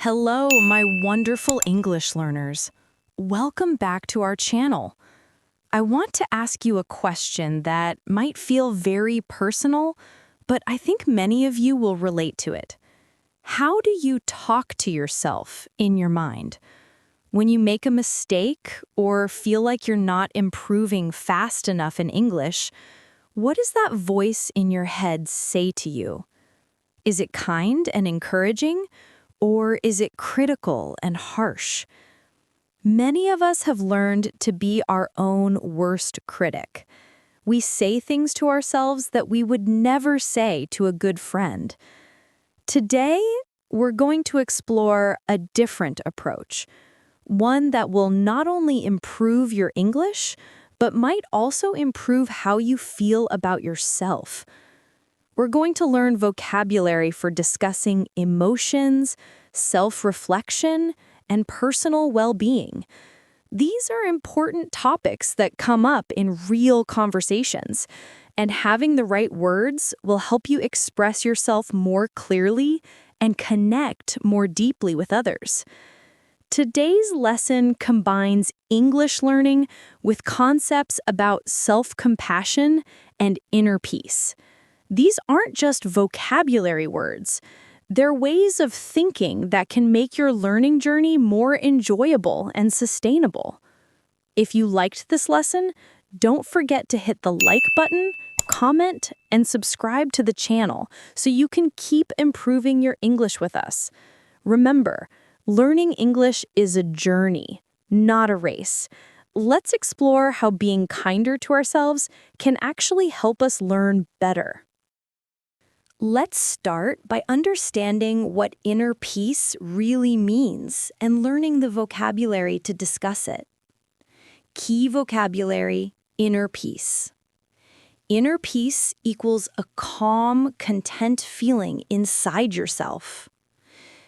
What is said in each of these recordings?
Hello, my wonderful English learners. Welcome back to our channel. I want to ask you a question that might feel very personal, but I think many of you will relate to it. How do you talk to yourself in your mind? When you make a mistake or feel like you're not improving fast enough in English, what does that voice in your head say to you? Is it kind and encouraging? Or is it critical and harsh? Many of us have learned to be our own worst critic. We say things to ourselves that we would never say to a good friend. Today, we're going to explore a different approach, one that will not only improve your English, but might also improve how you feel about yourself. We're going to learn vocabulary for discussing emotions, self-reflection, and personal well-being. These are important topics that come up in real conversations, and having the right words will help you express yourself more clearly and connect more deeply with others. Today's lesson combines English learning with concepts about self-compassion and inner peace. These aren't just vocabulary words. They're ways of thinking that can make your learning journey more enjoyable and sustainable. If you liked this lesson, don't forget to hit the like button, comment, and subscribe to the channel so you can keep improving your English with us. Remember, learning English is a journey, not a race. Let's explore how being kinder to ourselves can actually help us learn better. Let's start by understanding what inner peace really means and learning the vocabulary to discuss it. Key vocabulary: inner peace. Inner peace equals a calm, content feeling inside yourself.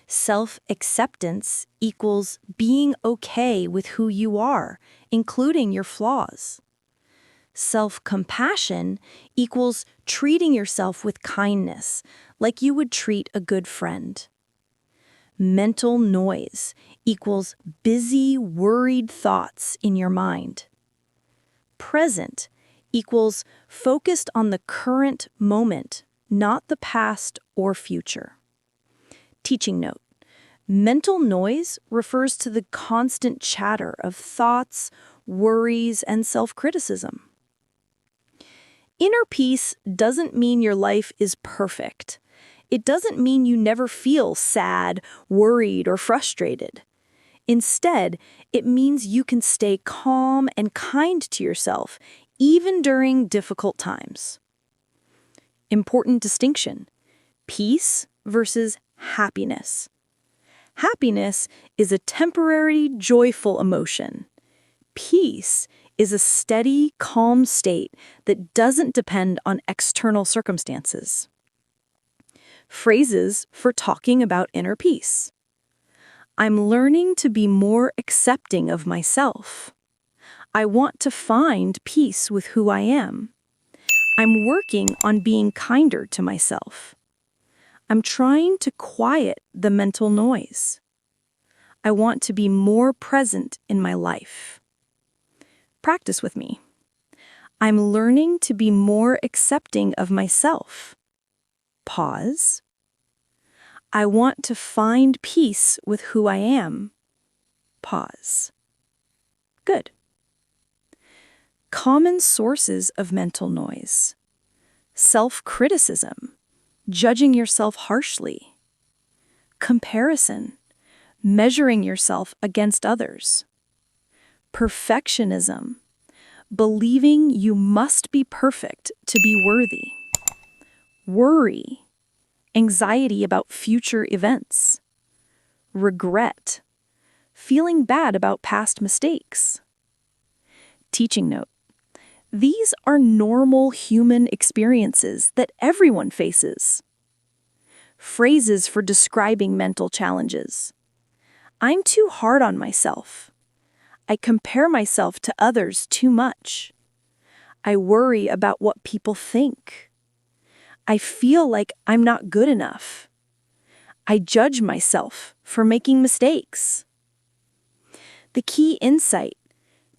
Self-acceptance equals being okay with who you are, including your flaws. Self-compassion equals treating yourself with kindness, like you would treat a good friend. Mental noise equals busy, worried thoughts in your mind. Present equals focused on the current moment, not the past or future. Teaching note: mental noise refers to the constant chatter of thoughts, worries, and self-criticism. Inner peace doesn't mean your life is perfect. It doesn't mean you never feel sad, worried, or frustrated. Instead, it means you can stay calm and kind to yourself, even during difficult times. Important distinction: peace versus happiness. Happiness is a temporary, joyful emotion. Peace is a steady, calm state that doesn't depend on external circumstances. Phrases for talking about inner peace: I'm learning to be more accepting of myself. I want to find peace with who I am. I'm working on being kinder to myself. I'm trying to quiet the mental noise. I want to be more present in my life. Practice with me. I'm learning to be more accepting of myself. Pause. I want to find peace with who I am. Pause. Good. Common sources of mental noise: self-criticism, judging yourself harshly; comparison, measuring yourself against others; perfectionism, believing you must be perfect to be worthy; worry, anxiety about future events; regret, feeling bad about past mistakes. Teaching note: these are normal human experiences that everyone faces. Phrases for describing mental challenges: I'm too hard on myself. I compare myself to others too much. I worry about what people think. I feel like I'm not good enough. I judge myself for making mistakes. The key insight: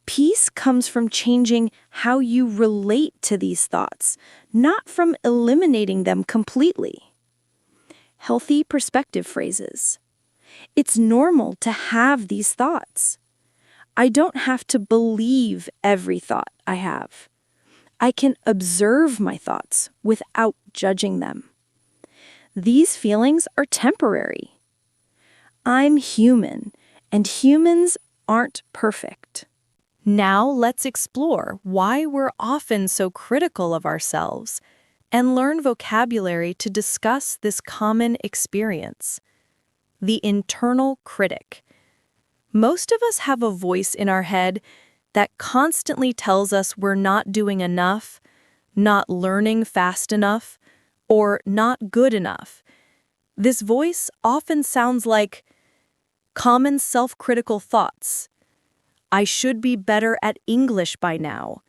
peace comes from changing how you relate to these thoughts, not from eliminating them completely. Healthy perspective phrases: it's normal to have these thoughts. I don't have to believe every thought I have. I can observe my thoughts without judging them. These feelings are temporary. I'm human, and humans aren't perfect. Now let's explore why we're often so critical of ourselves and learn vocabulary to discuss this common experience. The internal critic. Most of us have a voice in our head that constantly tells us we're not doing enough, not learning fast enough, or not good enough. This voice often sounds like common self-critical thoughts. I should be better at English by now.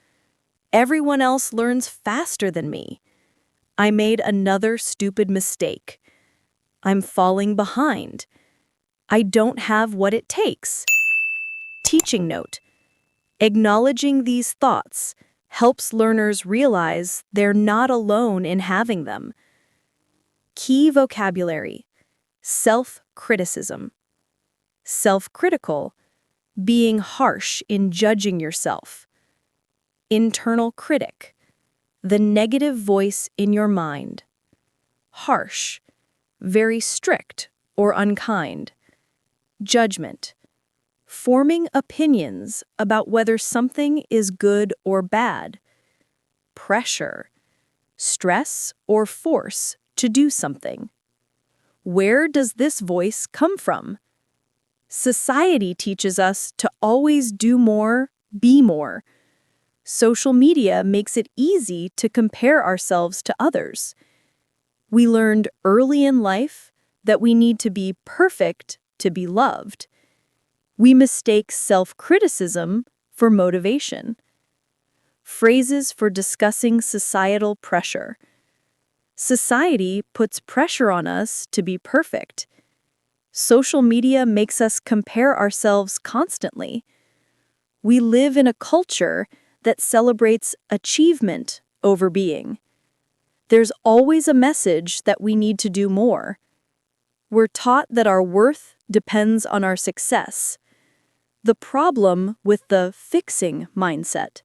Everyone else learns faster than me. I made another stupid mistake. I'm falling behind. I don't have what it takes. Teaching note: acknowledging these thoughts helps learners realize they're not alone in having them. Key vocabulary: self-criticism. Self-critical: being harsh in judging yourself. Internal critic: the negative voice in your mind. Harsh: very strict or unkind. Judgment: forming opinions about whether something is good or bad. Pressure: stress or force to do something. Where does this voice come from? Society teaches us to always do more, be more. Social media makes it easy to compare ourselves to others. We learned early in life that we need to be perfect to be loved. We mistake self-criticism for motivation. Phrases for discussing societal pressure. Society puts pressure on us to be perfect. Social media makes us compare ourselves constantly. We live in a culture that celebrates achievement over being. There's always a message that we need to do more. We're taught that our worth depends on our success. The problem with the fixing mindset: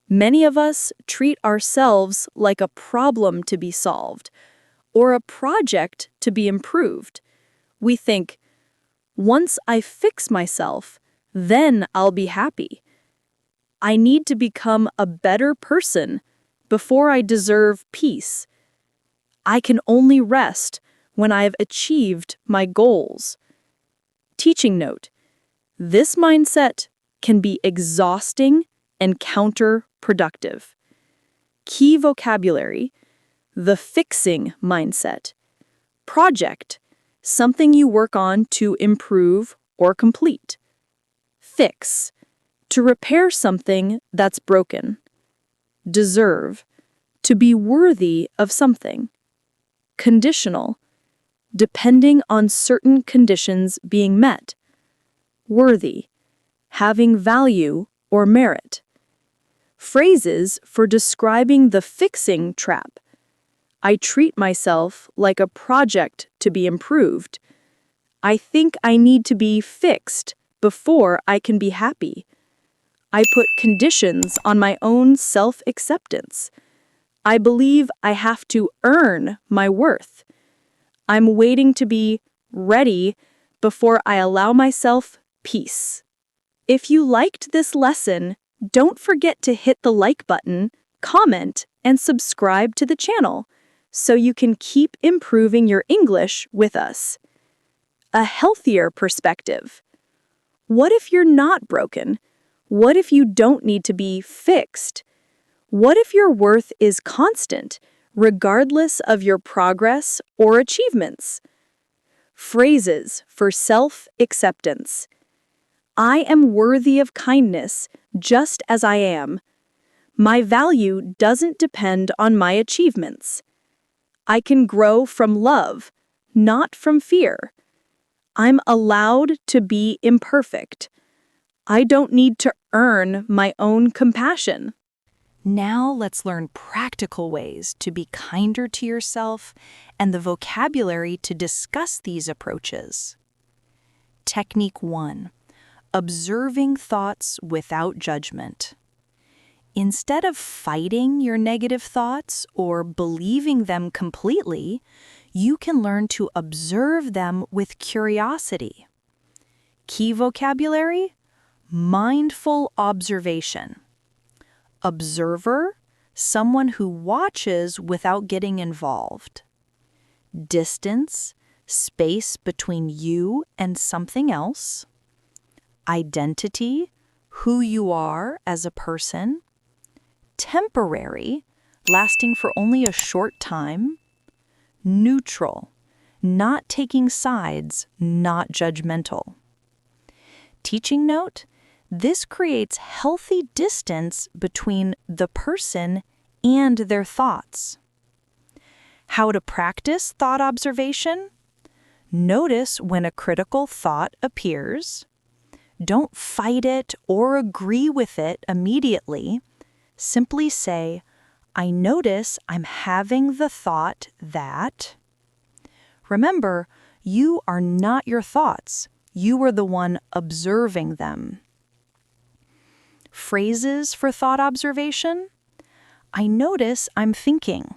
many of us treat ourselves like a problem to be solved or a project to be improved. We think, once I fix myself, then I'll be happy. I need to become a better person before I deserve peace. I can only rest when I have achieved my goals. Teaching note: this mindset can be exhausting and counterproductive. Key vocabulary: the fixing mindset. Project: something you work on to improve or complete. Fix: to repair something that's broken. Deserve: to be worthy of something. Conditional: depending on certain conditions being met. Worthy: having value or merit. Phrases for describing the fixing trap. I treat myself like a project to be improved. I think I need to be fixed before I can be happy. I put conditions on my own self-acceptance. I believe I have to earn my worth. I'm waiting to be ready before I allow myself peace. If you liked this lesson, don't forget to hit the like button, comment, and subscribe to the channel so you can keep improving your English with us. A healthier perspective. What if you're not broken? What if you don't need to be fixed? What if your worth is constant, regardless of your progress or achievements? Phrases for self-acceptance. I am worthy of kindness just as I am. My value doesn't depend on my achievements. I can grow from love, not from fear. I'm allowed to be imperfect. I don't need to earn my own compassion. Now let's learn practical ways to be kinder to yourself and the vocabulary to discuss these approaches. Technique 1. Observing thoughts without judgment. Instead of fighting your negative thoughts or believing them completely, you can learn to observe them with curiosity. Key vocabulary: mindful observation. Observer, someone who watches without getting involved. Distance, space between you and something else. Identity, who you are as a person. Temporary, lasting for only a short time. Neutral, not taking sides, not judgmental. Teaching note: this creates healthy distance between the person and their thoughts. How to practice thought observation? Notice when a critical thought appears. Don't fight it or agree with it immediately. Simply say, I notice I'm having the thought that. Remember, you are not your thoughts. You are the one observing them. Phrases for thought observation: I notice I'm thinking.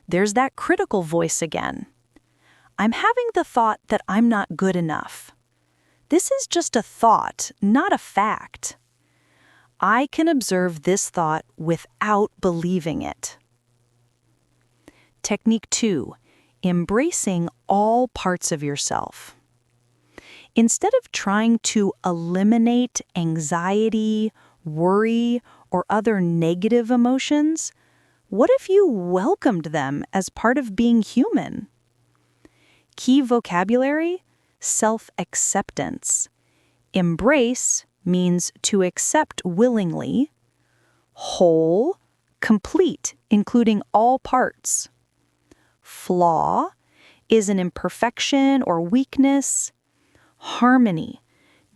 There's that critical voice again. I'm having the thought that I'm not good enough. This is just a thought, not a fact. I can observe this thought without believing it. Technique 2. Embracing all parts of yourself. Instead of trying to eliminate anxiety, worry, or other negative emotions, what if you welcomed them as part of being human? Key vocabulary: self-acceptance. Embrace means to accept willingly. Whole, complete, including all parts. Flaw is an imperfection or weakness. Harmony,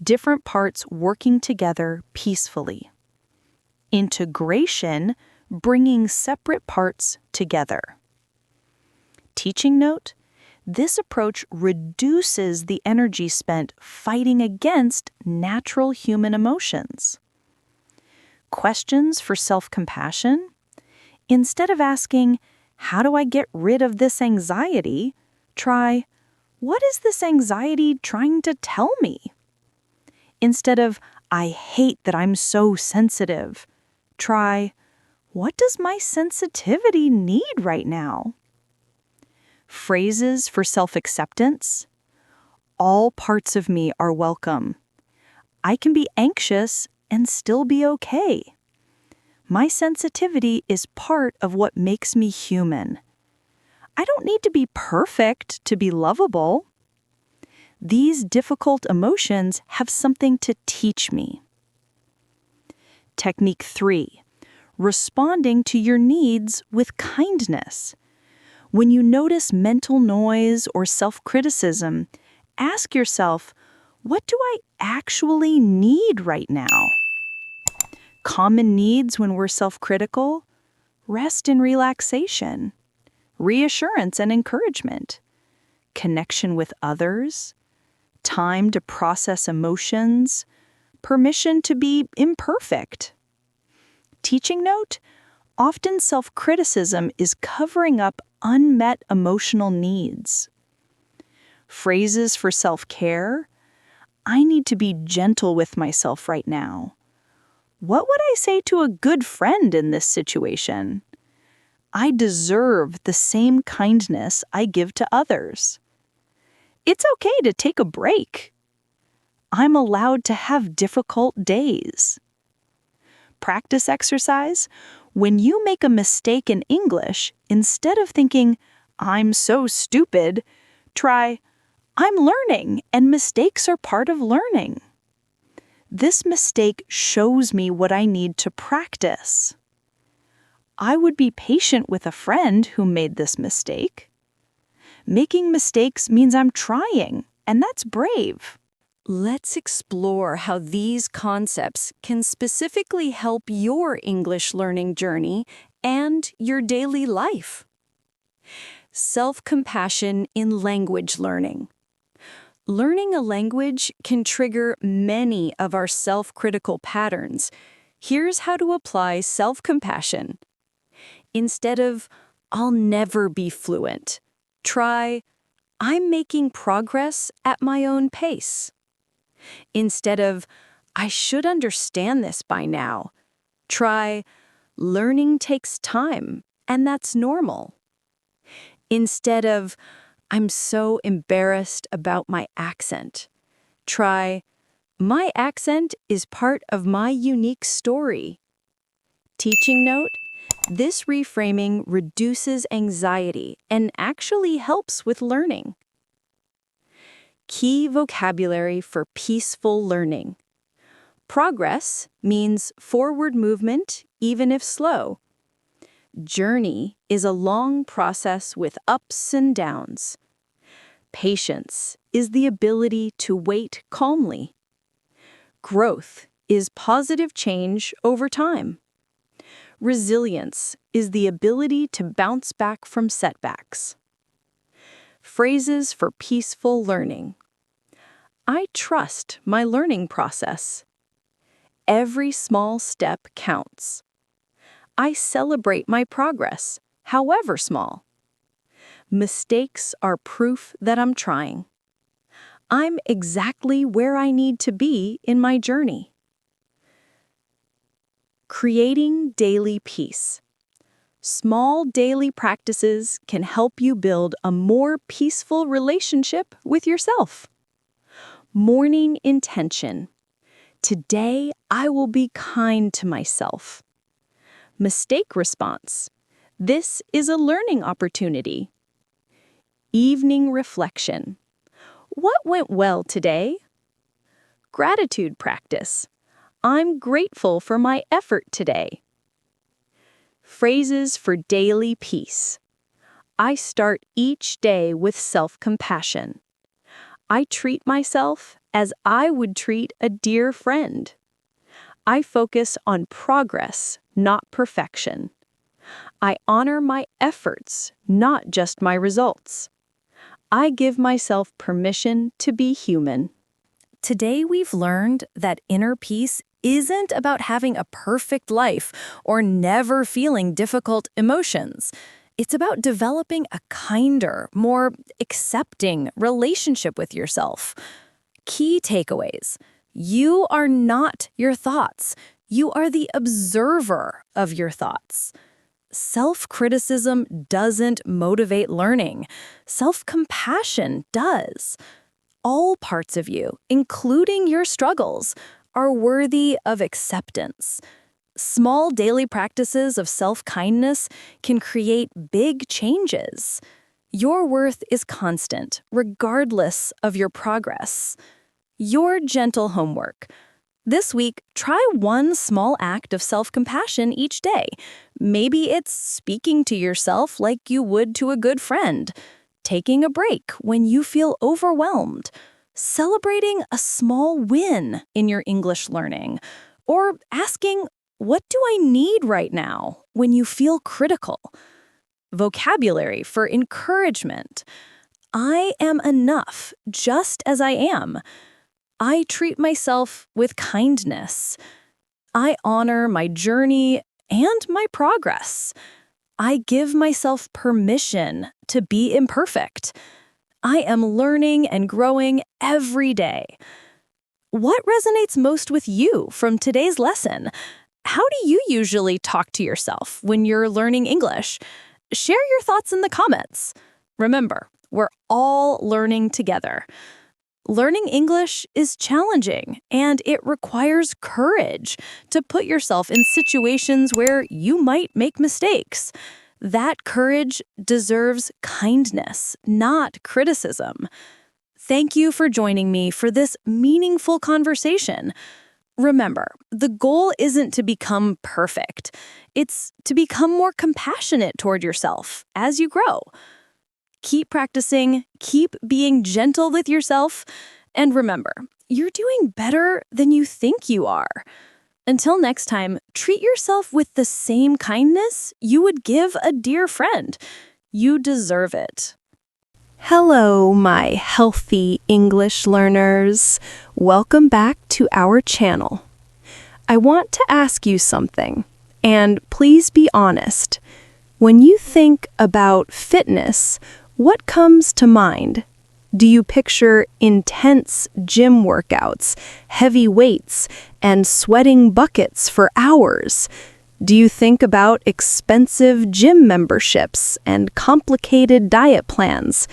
different parts working together peacefully. Integration, bringing separate parts together. Teaching note: this approach reduces the energy spent fighting against natural human emotions. Questions for self-compassion: instead of asking, how do I get rid of this anxiety? Try, what is this anxiety trying to tell me? Instead of, I hate that I'm so sensitive, try, what does my sensitivity need right now? Phrases for self-acceptance: all parts of me are welcome. I can be anxious and still be okay. My sensitivity is part of what makes me human. I don't need to be perfect to be lovable. These difficult emotions have something to teach me. Technique 3. Responding to your needs with kindness. When you notice mental noise or self-criticism, ask yourself, what do I actually need right now? Common needs when we're self-critical: rest and relaxation, reassurance and encouragement, connection with others, time to process emotions, permission to be imperfect. Teaching note: often self-criticism is covering up unmet emotional needs. Phrases for self-care: I need to be gentle with myself right now. What would I say to a good friend in this situation? I deserve the same kindness I give to others. It's okay to take a break. I'm allowed to have difficult days. Practice exercise: when you make a mistake in English, instead of thinking, I'm so stupid, try, I'm learning and mistakes are part of learning. This mistake shows me what I need to practice. I would be patient with a friend who made this mistake. Making mistakes means I'm trying, and that's brave. Let's explore how these concepts can specifically help your English learning journey and your daily life. Self-compassion in language learning. Learning a language can trigger many of our self-critical patterns. Here's how to apply self-compassion. Instead of, "I'll never be fluent," try, "I'm making progress at my own pace." Instead of, "I should understand this by now," try, "Learning takes time, and that's normal." Instead of, "I'm so embarrassed about my accent," try, "My accent is part of my unique story." Teaching note: this reframing reduces anxiety and actually helps with learning. Key vocabulary for peaceful learning. Progress means forward movement, even if slow. Journey is a long process with ups and downs. Patience is the ability to wait calmly. Growth is positive change over time. Resilience is the ability to bounce back from setbacks. Phrases for peaceful learning. I trust my learning process. Every small step counts. I celebrate my progress, however small. Mistakes are proof that I'm trying. I'm exactly where I need to be in my journey. Creating daily peace. Small daily practices can help you build a more peaceful relationship with yourself. Morning intention. Today, I will be kind to myself. Mistake response. This is a learning opportunity. Evening reflection. What went well today? Gratitude practice. I'm grateful for my effort today. Phrases for daily peace. I start each day with self-compassion. I treat myself as I would treat a dear friend. I focus on progress, not perfection. I honor my efforts, not just my results. I give myself permission to be human. Today we've learned that inner peace isn't about having a perfect life or never feeling difficult emotions. It's about developing a kinder, more accepting relationship with yourself. Key takeaways. You are not your thoughts. You are the observer of your thoughts. Self-criticism doesn't motivate learning. Self-compassion does. All parts of you, including your struggles, are worthy of acceptance. Small daily practices of self-kindness can create big changes. Your worth is constant, regardless of your progress. Your gentle homework. This week, try one small act of self-compassion each day. Maybe it's speaking to yourself like you would to a good friend, taking a break when you feel overwhelmed, celebrating a small win in your English learning, or asking, "What do I need right now?" when you feel critical. Vocabulary for encouragement. I am enough just as I am. I treat myself with kindness. I honor my journey and my progress. I give myself permission to be imperfect. I am learning and growing every day. What resonates most with you from today's lesson? How do you usually talk to yourself when you're learning English? Share your thoughts in the comments. Remember, we're all learning together. Learning English is challenging, and it requires courage to put yourself in situations where you might make mistakes. That courage deserves kindness, not criticism. Thank you for joining me for this meaningful conversation. Remember, the goal isn't to become perfect. It's to become more compassionate toward yourself as you grow. Keep practicing, keep being gentle with yourself, and remember, you're doing better than you think you are. Until next time, treat yourself with the same kindness you would give a dear friend. You deserve it. Hello, my healthy English learners. Welcome back to our channel. I want to ask you something, and please be honest. When you think about fitness, what comes to mind? Do you picture intense gym workouts, heavy weights, and sweating buckets for hours? Do you think about expensive gym memberships and complicated diet plans?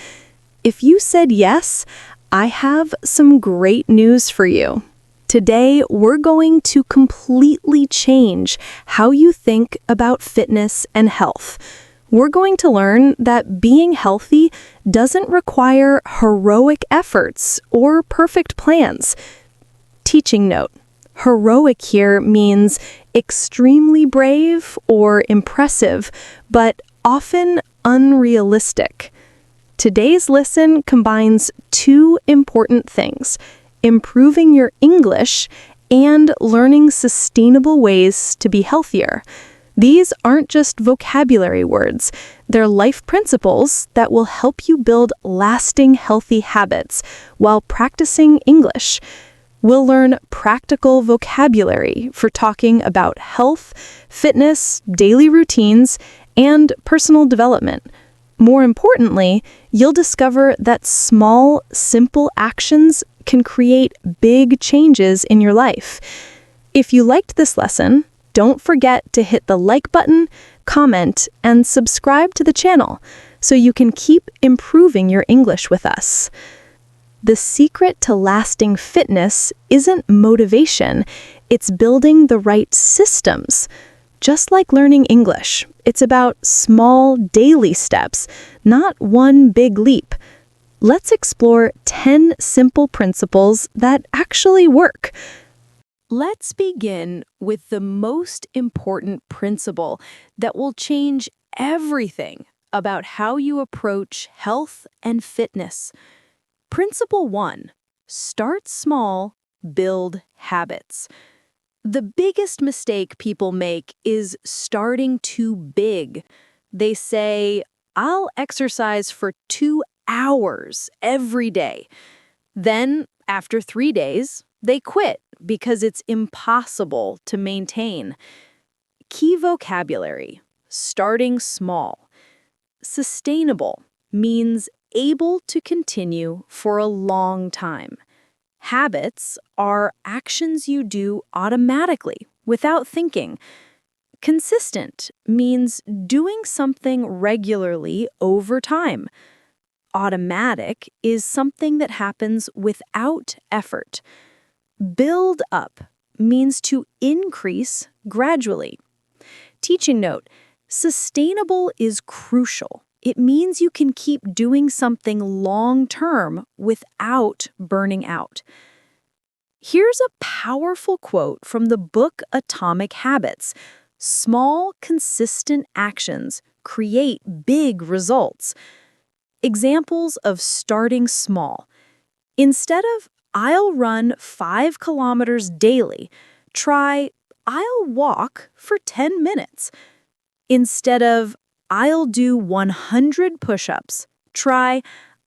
If you said yes, I have some great news for you. Today, we're going to completely change how you think about fitness and health. We're going to learn that being healthy doesn't require heroic efforts or perfect plans. Teaching note: heroic here means extremely brave or impressive, but often unrealistic. Today's lesson combines two important things: improving your English and learning sustainable ways to be healthier. These aren't just vocabulary words, they're life principles that will help you build lasting healthy habits while practicing English. We'll learn practical vocabulary for talking about health, fitness, daily routines, and personal development. More importantly, you'll discover that small, simple actions can create big changes in your life. If you liked this lesson, don't forget to hit the like button, comment, and subscribe to the channel so you can keep improving your English with us. The secret to lasting fitness isn't motivation, it's building the right systems. Just like learning English, it's about small daily steps, not one big leap. Let's explore 10 simple principles that actually work. Let's begin with the most important principle that will change everything about how you approach health and fitness. Principle 1: start small, build habits. The biggest mistake people make is starting too big. They say, "I'll exercise for 2 hours every day." Then, after 3 days, they quit because it's impossible to maintain. Key vocabulary: starting small. Sustainable means able to continue for a long time. Habits are actions you do automatically without thinking. Consistent means doing something regularly over time. Automatic is something that happens without effort. Build up means to increase gradually. Teaching note: sustainable is crucial. It means you can keep doing something long-term without burning out. Here's a powerful quote from the book Atomic Habits. Small, consistent actions create big results. Examples of starting small. Instead of "I'll run 5 kilometers daily," try "I'll walk for 10 minutes." Instead of "I'll do 100 push-ups," try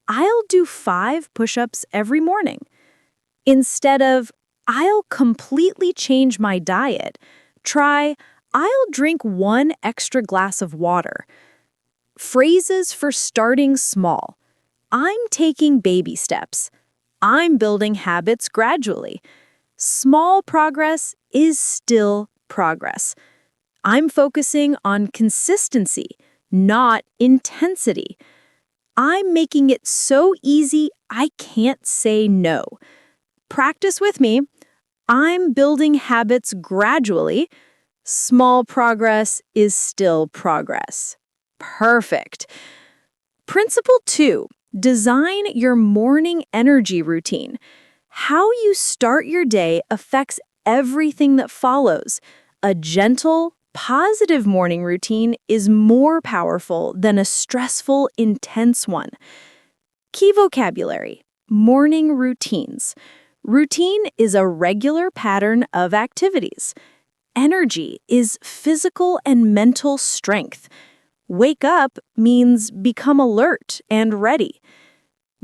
"I'll do 5 push-ups every morning." Instead of "I'll completely change my diet," try "I'll drink 1 extra glass of water." Phrases for starting small: "I'm taking baby steps." "I'm building habits gradually." Small progress is still progress. "I'm focusing on consistency, not intensity." "I'm making it so easy I can't say no." Practice with me. "I'm building habits gradually." Small progress is still progress. Perfect. Principle 2: design your morning energy routine. How you start your day affects everything that follows. A gentle, positive morning routine is more powerful than a stressful, intense one. Key vocabulary: morning routines. Routine is a regular pattern of activities. Energy is physical and mental strength. Wake up means become alert and ready.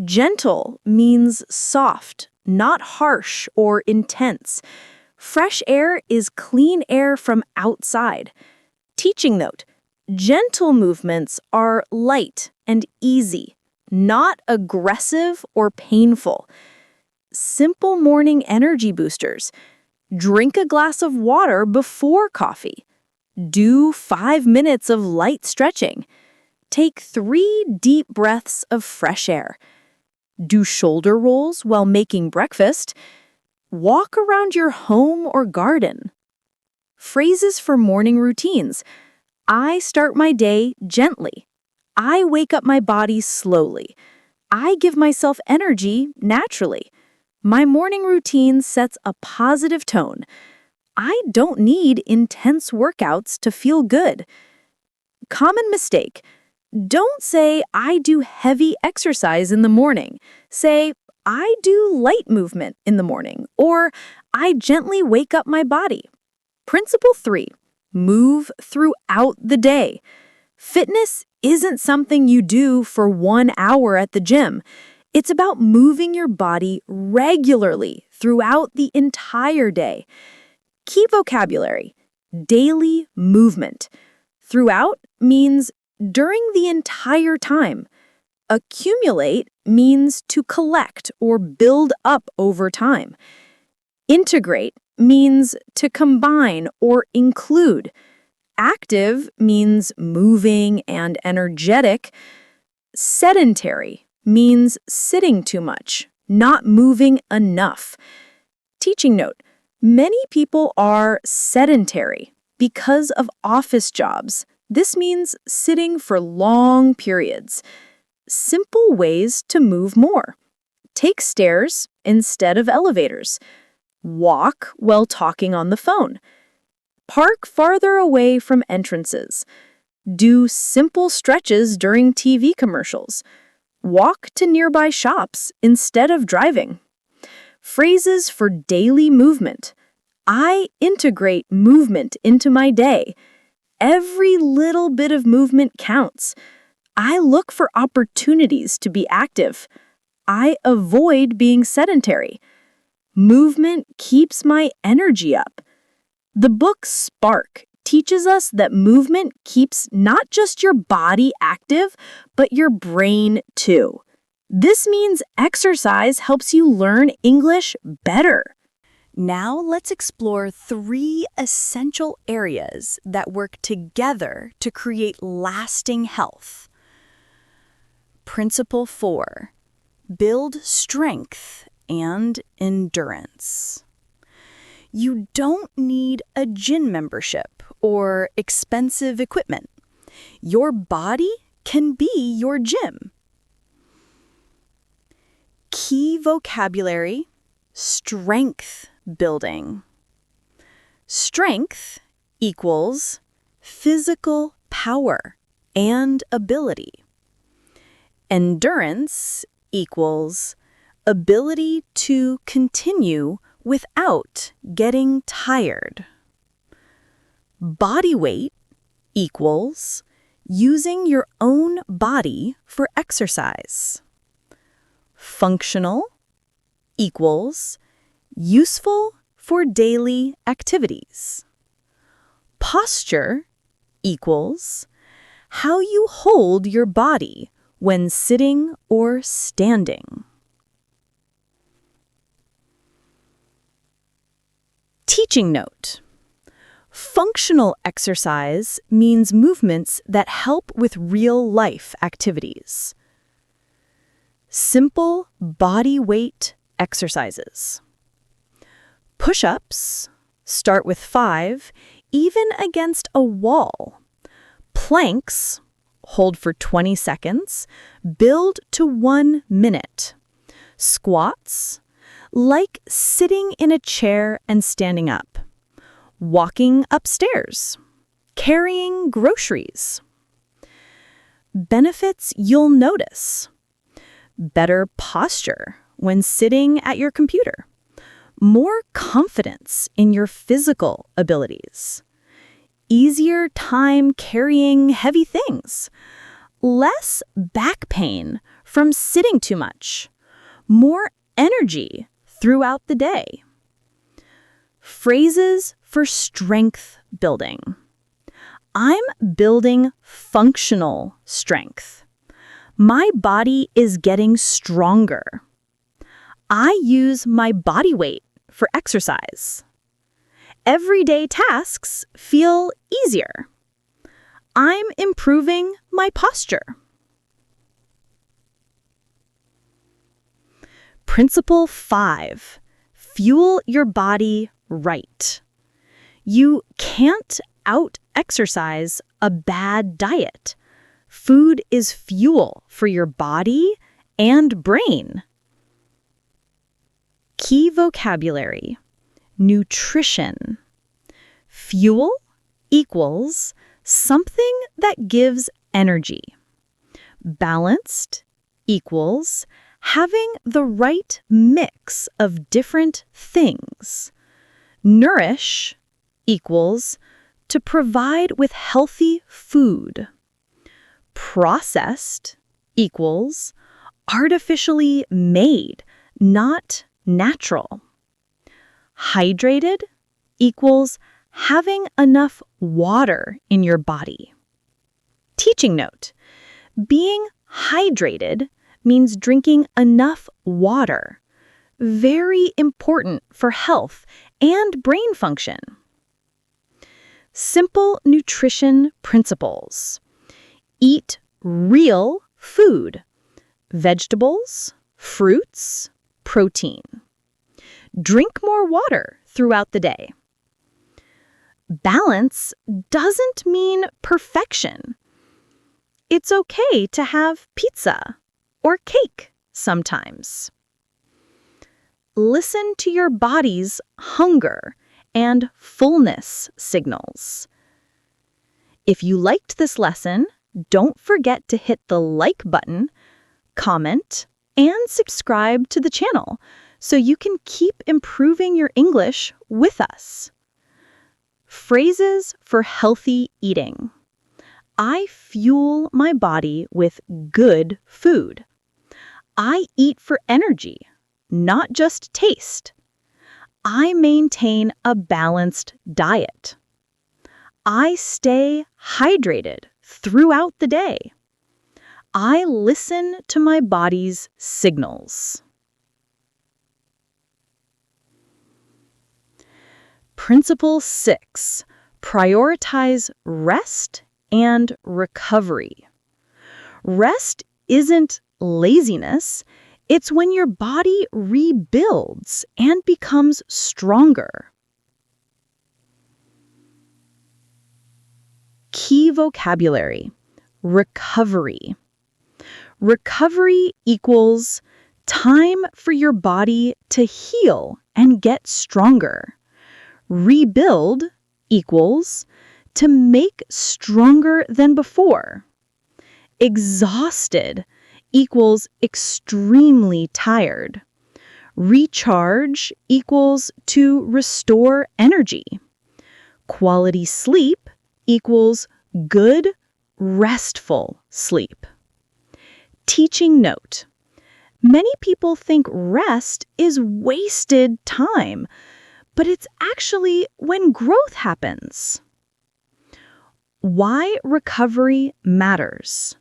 Gentle means soft, not harsh or intense. Fresh air is clean air from outside. Teaching note: gentle movements are light and easy, not aggressive or painful. Simple morning energy boosters: drink a glass of water before coffee. Do 5 minutes of light stretching. Take 3 deep breaths of fresh air. Do shoulder rolls while making breakfast. Walk around your home or garden. Phrases for morning routines: I start my day gently. I wake up my body slowly. I give myself energy naturally. My morning routine sets a positive tone. I don't need intense workouts to feel good. Common mistake: don't say, I do heavy exercise in the morning. Say, I do light movement in the morning, or I gently wake up my body. Principle 3, move throughout the day. Fitness isn't something you do for 1 hour at the gym. It's about moving your body regularly throughout the entire day. Key vocabulary: daily movement. Throughout means during the entire time. Accumulate means to collect or build up over time. Integrate means to combine or include. Active means moving and energetic. Sedentary means sitting too much, not moving enough. Teaching note: many people are sedentary because of office jobs. This means sitting for long periods. Simple ways to move more: take stairs instead of elevators. Walk while talking on the phone. Park farther away from entrances. Do simple stretches during TV commercials. Walk to nearby shops instead of driving. Phrases for daily movement: I integrate movement into my day. Every little bit of movement counts. I look for opportunities to be active. I avoid being sedentary. Movement keeps my energy up. The book Spark teaches us that movement keeps not just your body active, but your brain too. This means exercise helps you learn English better. Now let's explore 3 essential areas that work together to create lasting health. Principle 4, build strength and endurance. You don't need a gym membership or expensive equipment. Your body can be your gym. Key vocabulary: strength building. Strength equals physical power and ability. Endurance equals ability to continue without getting tired. Body weight equals using your own body for exercise. Functional equals useful for daily activities. Posture equals how you hold your body when sitting or standing. Teaching note: functional exercise means movements that help with real-life activities. Simple body weight exercises. Push-ups, start with 5, even against a wall. Planks, hold for 20 seconds, build to 1 minute. Squats, like sitting in a chair and standing up. Walking upstairs. carrying groceries. Benefits you'll notice: better posture when sitting at your computer, more confidence in your physical abilities, easier time carrying heavy things, less back pain from sitting too much, more energy throughout the day. Phrases for strength building. I'm building functional strength. My body is getting stronger. I use my body weight for exercise. Everyday tasks feel easier. I'm improving my posture. Principle 5. Fuel your body right. You can't out-exercise a bad diet. Food is fuel for your body and brain. Key vocabulary: nutrition. Fuel equals something that gives energy. Balanced equals having the right mix of different things. Nourish equals to provide with healthy food. Processed equals artificially made, not natural. Hydrated equals having enough water in your body. Teaching note: being hydrated means drinking enough water. Very important for health and brain function. Simple nutrition principles: eat real food, vegetables, fruits, protein. Drink more water throughout the day. Balance doesn't mean perfection. It's okay to have pizza or cake sometimes. Listen to your body's hunger and fullness signals. If you liked this lesson, don't forget to hit the like button, comment, and subscribe to the channel so you can keep improving your English with us. Phrases for healthy eating. I fuel my body with good food. I eat for energy, not just taste. I maintain a balanced diet. I stay hydrated throughout the day. I listen to my body's signals. Principle 6. Prioritize rest and recovery. Rest isn't laziness. It's when your body rebuilds and becomes stronger. Key vocabulary: recovery. Recovery equals time for your body to heal and get stronger. Rebuild equals to make stronger than before. Exhausted equals extremely tired. Recharge equals to restore energy. Quality sleep equals good, restful sleep. Teaching note: many people think rest is wasted time, but it's actually when growth happens. Why recovery matters.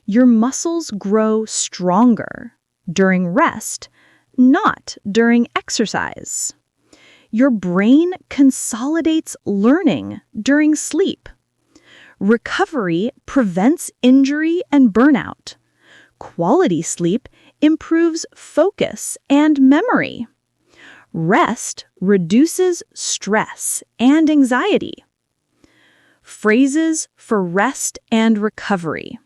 Your muscles grow stronger during rest, not during exercise. Your brain consolidates learning during sleep. Recovery prevents injury and burnout. Quality sleep improves focus and memory. Rest reduces stress and anxiety. Phrases for rest and recovery.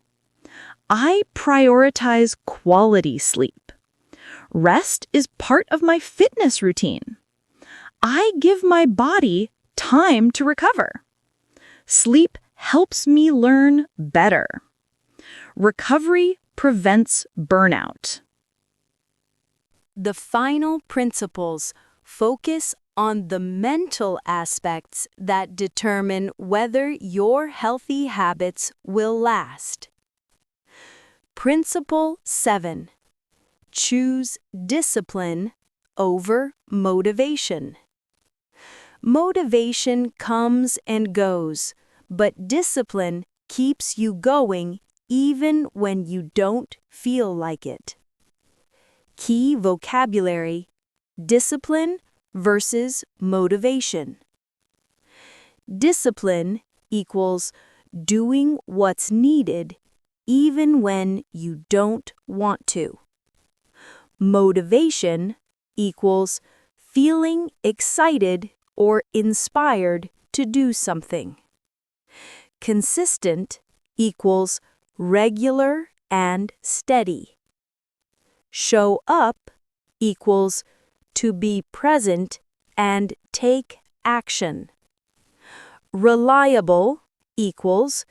I prioritize quality sleep. Rest is part of my fitness routine. I give my body time to recover. Sleep helps me learn better. Recovery prevents burnout. The final principles focus on the mental aspects that determine whether your healthy habits will last. Principle 7. Choose discipline over motivation. Motivation comes and goes, but discipline keeps you going even when you don't feel like it. Key vocabulary: discipline versus motivation. Discipline equals doing what's needed even when you don't want to. Motivation equals feeling excited or inspired to do something. Consistent equals regular and steady. Show up equals to be present and take action. Reliable equals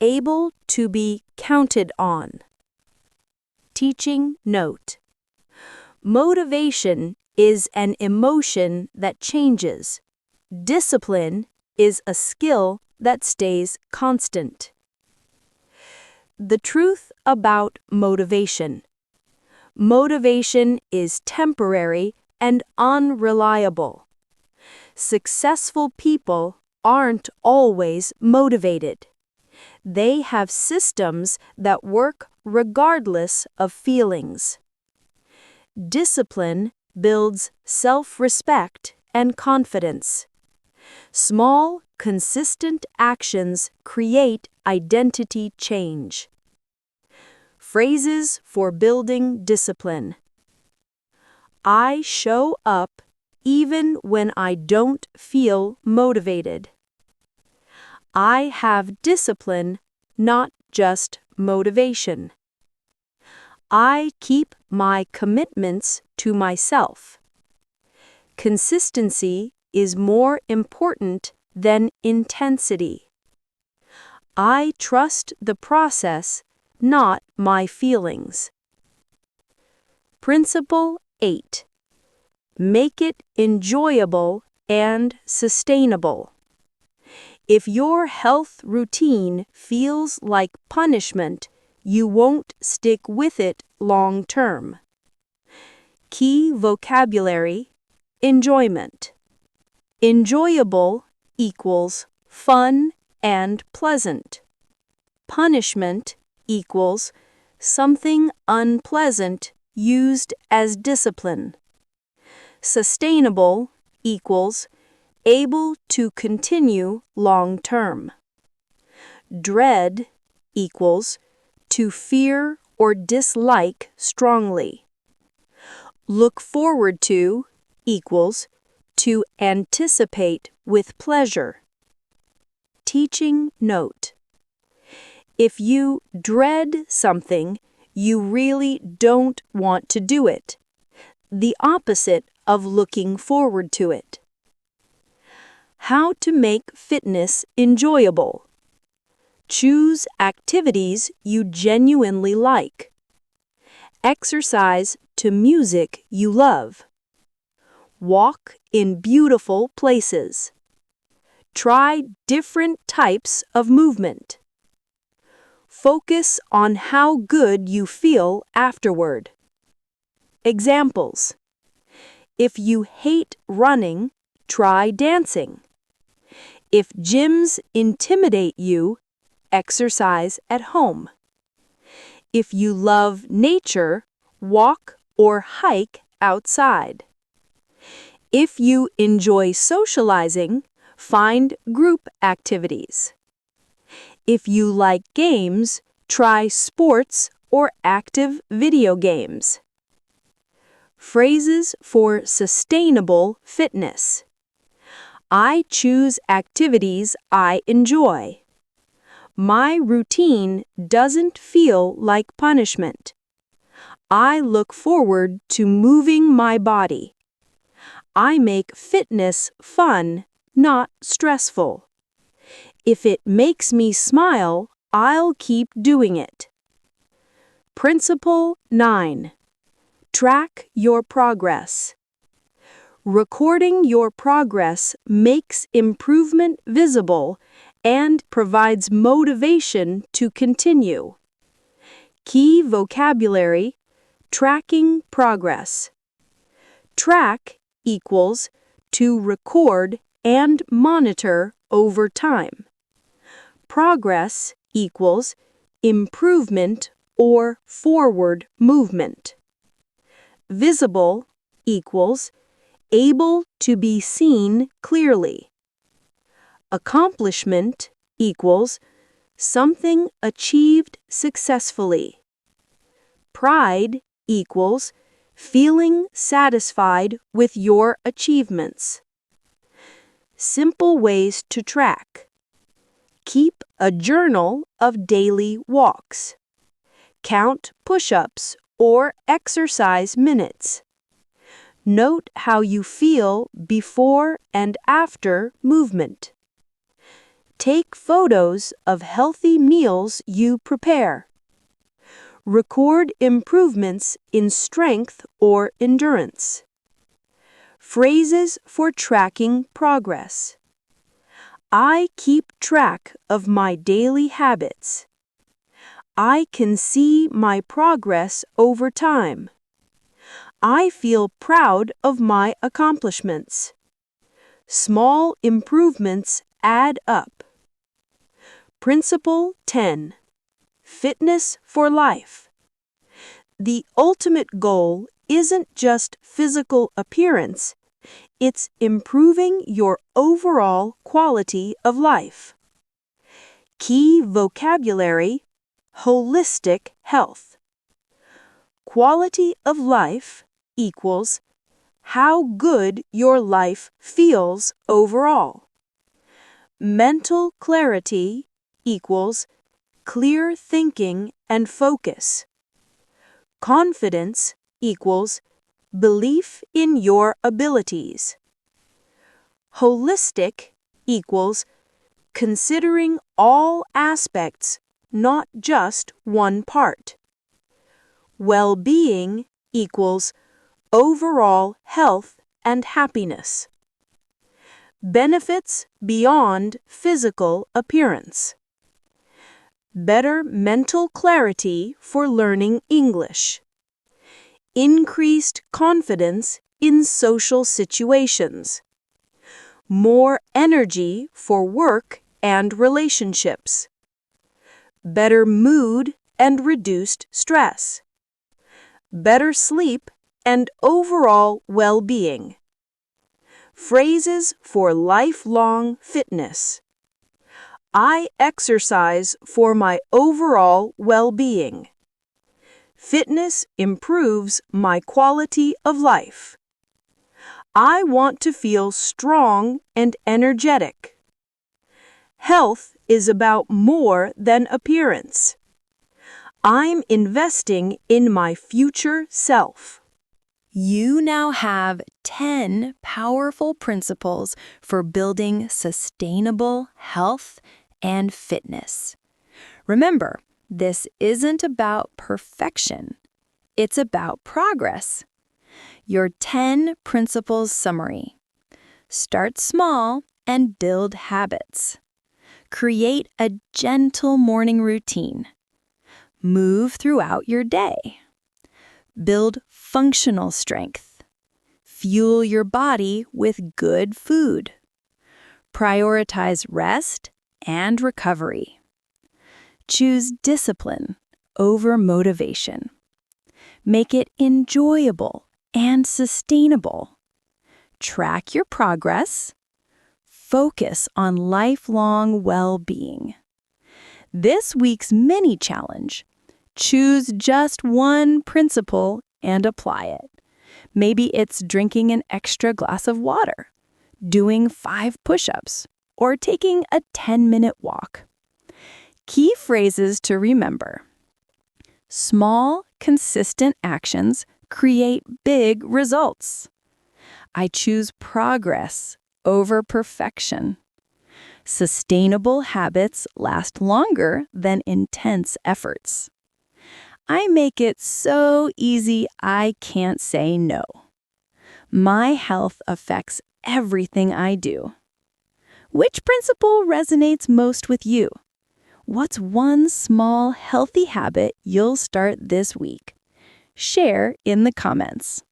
able to be counted on. Teaching note: motivation is an emotion that changes. Discipline is a skill that stays constant. The truth about motivation: motivation is temporary and unreliable. Successful people aren't always motivated. They have systems that work regardless of feelings. Discipline builds self-respect and confidence. Small, consistent actions create identity change. Phrases for building discipline: I show up even when I don't feel motivated. I have discipline, not just motivation. I keep my commitments to myself. Consistency is more important than intensity. I trust the process, not my feelings. Principle 8. Make it enjoyable and sustainable. If your health routine feels like punishment, you won't stick with it long term. Key vocabulary: enjoyment. Enjoyable equals fun and pleasant. Punishment equals something unpleasant used as discipline. Sustainable equals able to continue long term. Dread equals to fear or dislike strongly. Look forward to equals to anticipate with pleasure. Teaching note: if you dread something, you really don't want to do it. The opposite of looking forward to it. How to make fitness enjoyable. Choose activities you genuinely like. Exercise to music you love. Walk in beautiful places. Try different types of movement. Focus on how good you feel afterward. Examples: if you hate running, try dancing. If gyms intimidate you, exercise at home. If you love nature, walk or hike outside. If you enjoy socializing, find group activities. If you like games, try sports or active video games. Phrases for sustainable fitness: I choose activities I enjoy. My routine doesn't feel like punishment. I look forward to moving my body. I make fitness fun, not stressful. If it makes me smile, I'll keep doing it. Principle 9. Track your progress. Recording your progress makes improvement visible and provides motivation to continue. Key vocabulary: tracking progress. Track equals to record and monitor over time. Progress equals improvement or forward movement. Visible equals able to be seen clearly. Accomplishment equals something achieved successfully. Pride equals feeling satisfied with your achievements. Simple ways to track: keep a journal of daily walks. Count push-ups or exercise minutes. Note how you feel before and after movement. Take photos of healthy meals you prepare. Record improvements in strength or endurance. Phrases for tracking progress: I keep track of my daily habits. I can see my progress over time. I feel proud of my accomplishments. Small improvements add up. Principle 10. Fitness for life. The ultimate goal isn't just physical appearance, it's improving your overall quality of life. Key vocabulary: holistic health. Quality of life equals how good your life feels overall. Mental clarity equals clear thinking and focus. Confidence equals belief in your abilities. Holistic equals considering all aspects, not just one part. Well-being equals overall health and happiness. Benefits beyond physical appearance. Better mental clarity for learning English. Increased confidence in social situations. More energy for work and relationships. Better mood and reduced stress. Better sleep and overall well-being. Phrases for lifelong fitness: I exercise for my overall well-being. Fitness improves my quality of life. I want to feel strong and energetic. Health is about more than appearance. I'm investing in my future self. You now have 10 powerful principles for building sustainable health and fitness. Remember, this isn't about perfection. It's about progress. Your 10 principles summary: start small and build habits. Create a gentle morning routine. Move throughout your day. Build functional strength. Fuel your body with good food. Prioritize rest and recovery. Choose discipline over motivation. Make it enjoyable and sustainable. Track your progress. Focus on lifelong well-being. This week's mini challenge: choose just one principle and apply it. Maybe it's drinking an extra glass of water, doing 5 push-ups, or taking a 10-minute walk. Key phrases to remember: small, consistent actions create big results. I choose progress over perfection. Sustainable habits last longer than intense efforts. I make it so easy I can't say no. My health affects everything I do. Which principle resonates most with you? What's one small, healthy habit you'll start this week? Share in the comments.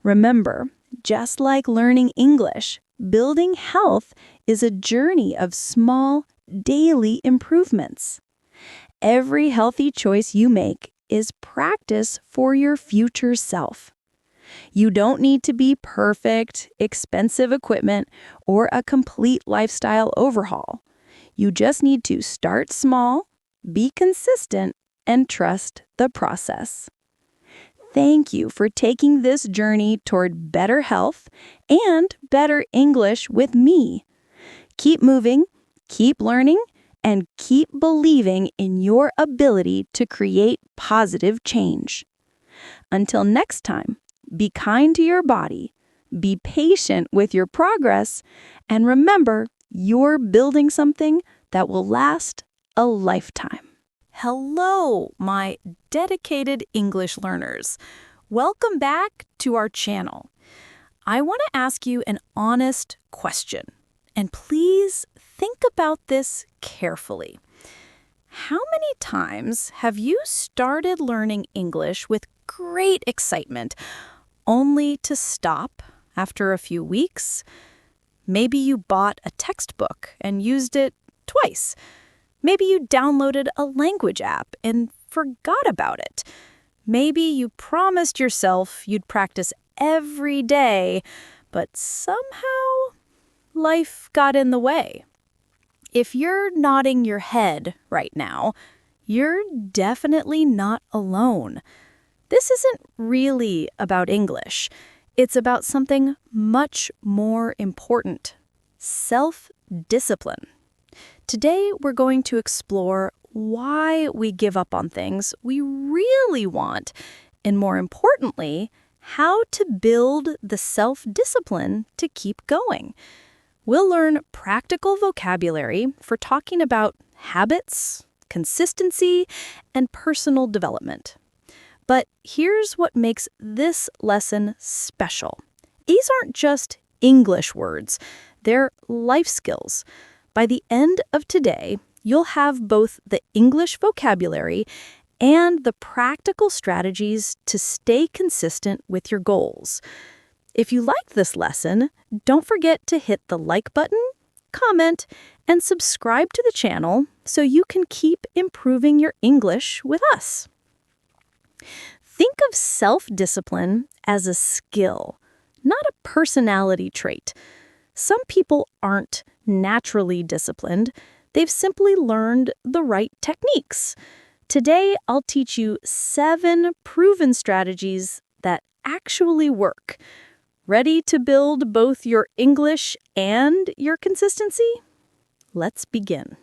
Remember, just like learning English, building health is a journey of small, daily improvements. Every healthy choice you make is practice for your future self. You don't need to be perfect, expensive equipment, or a complete lifestyle overhaul. You just need to start small, be consistent, and trust the process. Thank you for taking this journey toward better health and better English with me. Keep moving, keep learning, and keep believing in your ability to create positive change. Until next time, be kind to your body, be patient with your progress, and remember, you're building something that will last a lifetime. Hello, my dedicated English learners. Welcome back to our channel. I want to ask you an honest question, and please think about this carefully. How many times have you started learning English with great excitement, only to stop after a few weeks? Maybe you bought a textbook and used it twice. Maybe you downloaded a language app and forgot about it. Maybe you promised yourself you'd practice every day, but somehow life got in the way. If you're nodding your head right now, you're definitely not alone. This isn't really about English. It's about something much more important: self-discipline. Today, we're going to explore why we give up on things we really want, and more importantly, how to build the self-discipline to keep going. We'll learn practical vocabulary for talking about habits, consistency, and personal development. But here's what makes this lesson special. These aren't just English words, they're life skills. By the end of today, you'll have both the English vocabulary and the practical strategies to stay consistent with your goals. If you like this lesson, don't forget to hit the like button, comment, and subscribe to the channel so you can keep improving your English with us. Think of self-discipline as a skill, not a personality trait. Some people aren't naturally disciplined. They've simply learned the right techniques. Today, I'll teach you 7 proven strategies that actually work. Ready to build both your English and your consistency? Let's begin.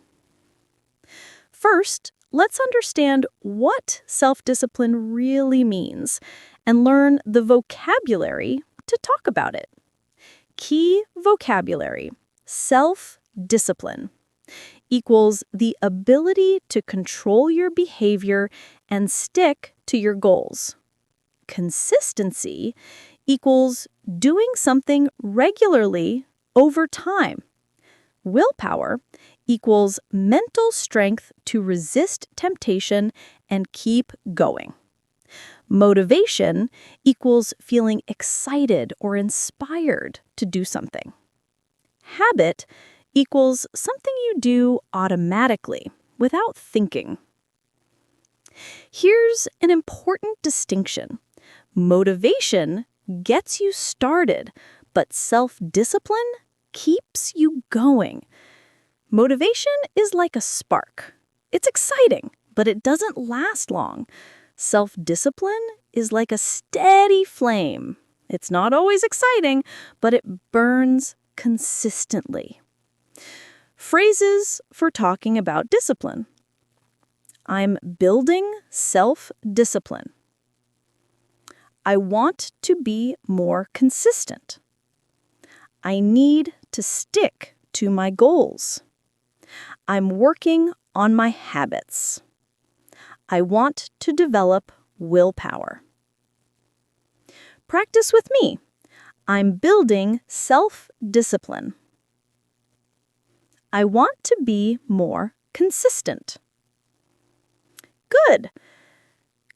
First, let's understand what self-discipline really means and learn the vocabulary to talk about it. Key vocabulary: self-discipline equals the ability to control your behavior and stick to your goals. Consistency equals doing something regularly over time. Willpower equals mental strength to resist temptation and keep going. Motivation equals feeling excited or inspired to do something. Habit equals something you do automatically without thinking. Here's an important distinction. Motivation gets you started, but self-discipline keeps you going. Motivation is like a spark. It's exciting, but it doesn't last long. Self-discipline is like a steady flame. It's not always exciting, but it burns consistently. Phrases for talking about discipline. I'm building self-discipline. I want to be more consistent. I need to stick to my goals. I'm working on my habits. I want to develop willpower. Practice with me. I'm building self-discipline. I want to be more consistent. Good.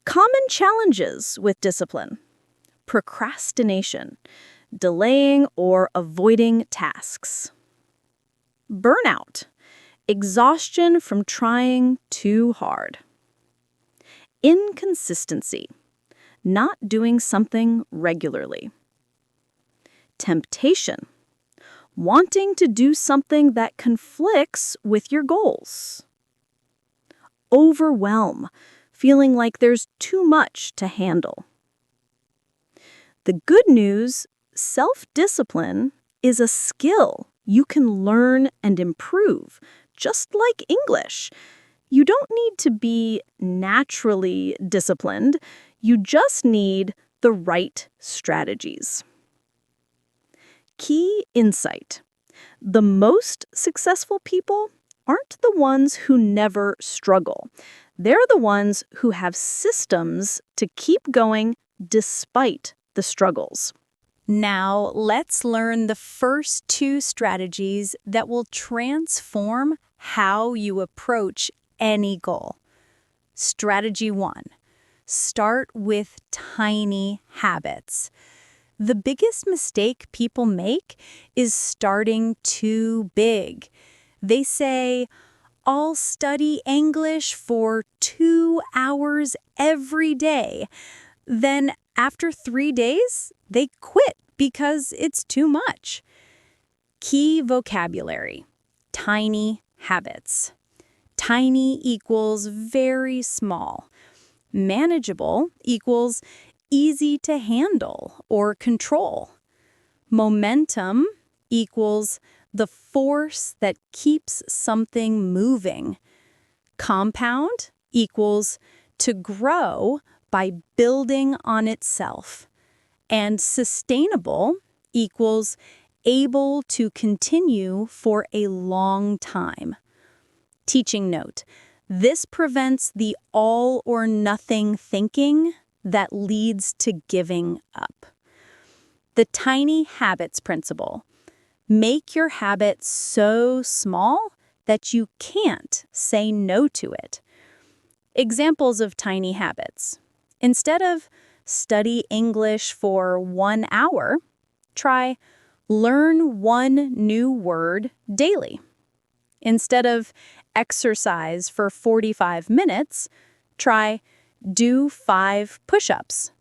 Common challenges with discipline: procrastination, delaying or avoiding tasks. Burnout, exhaustion from trying too hard. Inconsistency, not doing something regularly. Temptation, wanting to do something that conflicts with your goals. Overwhelm, feeling like there's too much to handle. The good news: self-discipline is a skill you can learn and improve, just like English. You don't need to be naturally disciplined. You just need the right strategies. Key insight: the most successful people aren't the ones who never struggle. They're the ones who have systems to keep going despite the struggles. Now, let's learn the first two strategies that will transform how you approach any goal. Strategy 1. Start with tiny habits. The biggest mistake people make is starting too big. They say, "I'll study English for 2 hours every day." Then, after 3 days, they quit because it's too much. Key vocabulary: tiny habits. Tiny equals very small. Manageable equals easy to handle or control. Momentum equals the force that keeps something moving. Compound equals to grow by building on itself. And sustainable equals able to continue for a long time. Teaching note: this prevents the all or nothing thinking that leads to giving up. The tiny habits principle: make your habit so small that you can't say no to it. Examples of tiny habits: instead of study English for 1 hour, try learn one new word daily. Instead of exercise for 45 minutes, try do 5 push-ups.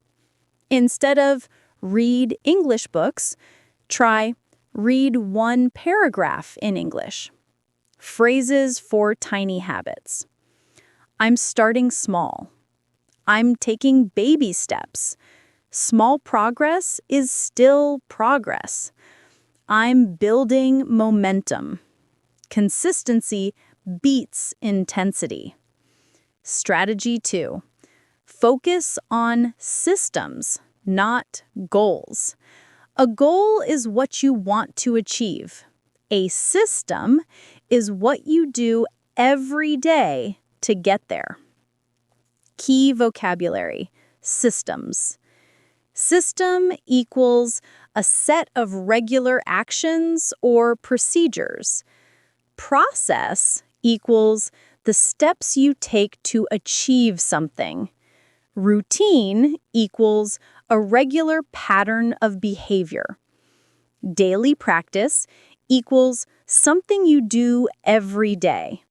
Instead of read English books, try read 1 paragraph in English. Phrases for tiny habits: I'm starting small. I'm taking baby steps. Small progress is still progress. I'm building momentum. Consistency beats intensity. Strategy 2. Focus on systems, not goals. A goal is what you want to achieve. A system is what you do every day to get there. Key vocabulary: systems. System equals a set of regular actions or procedures. Process equals the steps you take to achieve something. Routine equals a regular pattern of behavior. Daily practice equals something you do every day.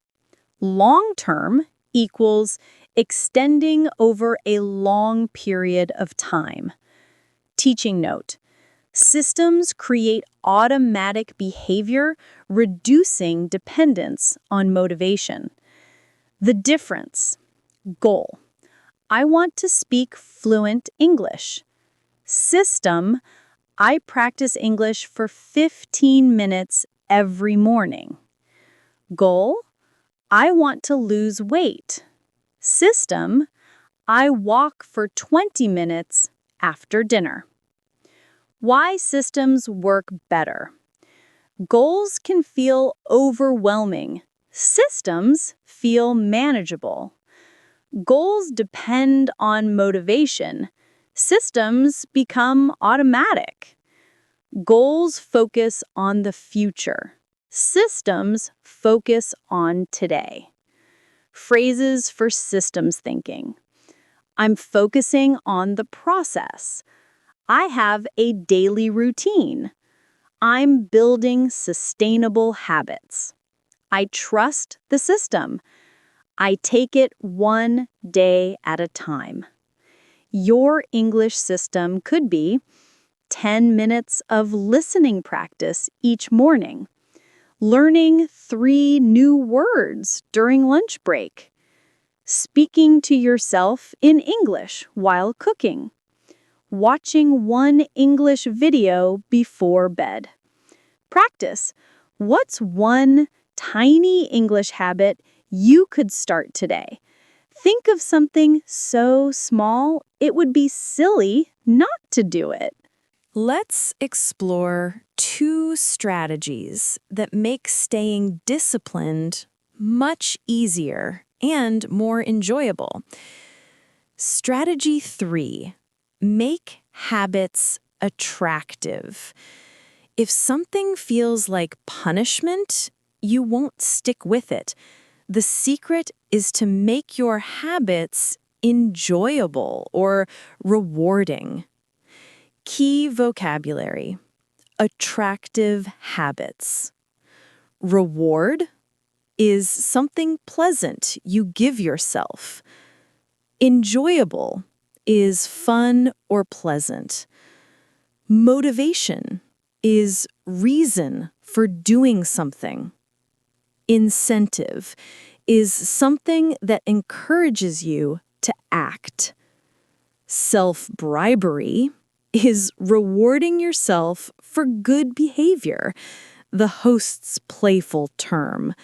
Long-term equals extending over a long period of time. Teaching note: systems create automatic behavior, reducing dependence on motivation. The difference: goal: I want to speak fluent English. System: I practice English for 15 minutes every morning. Goal: I want to lose weight. System: I walk for 20 minutes after dinner. Why systems work better? Goals can feel overwhelming. Systems feel manageable. Goals depend on motivation. Systems become automatic. Goals focus on the future. Systems focus on today. Phrases for systems thinking. I'm focusing on the process. I have a daily routine. I'm building sustainable habits. I trust the system. I take it one day at a time. Your English system could be 10 minutes of listening practice each morning, learning 3 new words during lunch break, speaking to yourself in English while cooking, watching 1 English video before bed. Practice. What's one tiny English habit you could start today? Think of something so small, it would be silly not to do it. Let's explore 2 strategies that make staying disciplined much easier and more enjoyable. Strategy 3. Make habits attractive. If something feels like punishment, you won't stick with it. The secret is to make your habits enjoyable or rewarding. Key vocabulary: attractive habits. Reward is something pleasant you give yourself. Enjoyable is fun or pleasant. Motivation is reason for doing something. Incentive is something that encourages you to act. Self-bribery is rewarding yourself for good behavior, the host's playful term.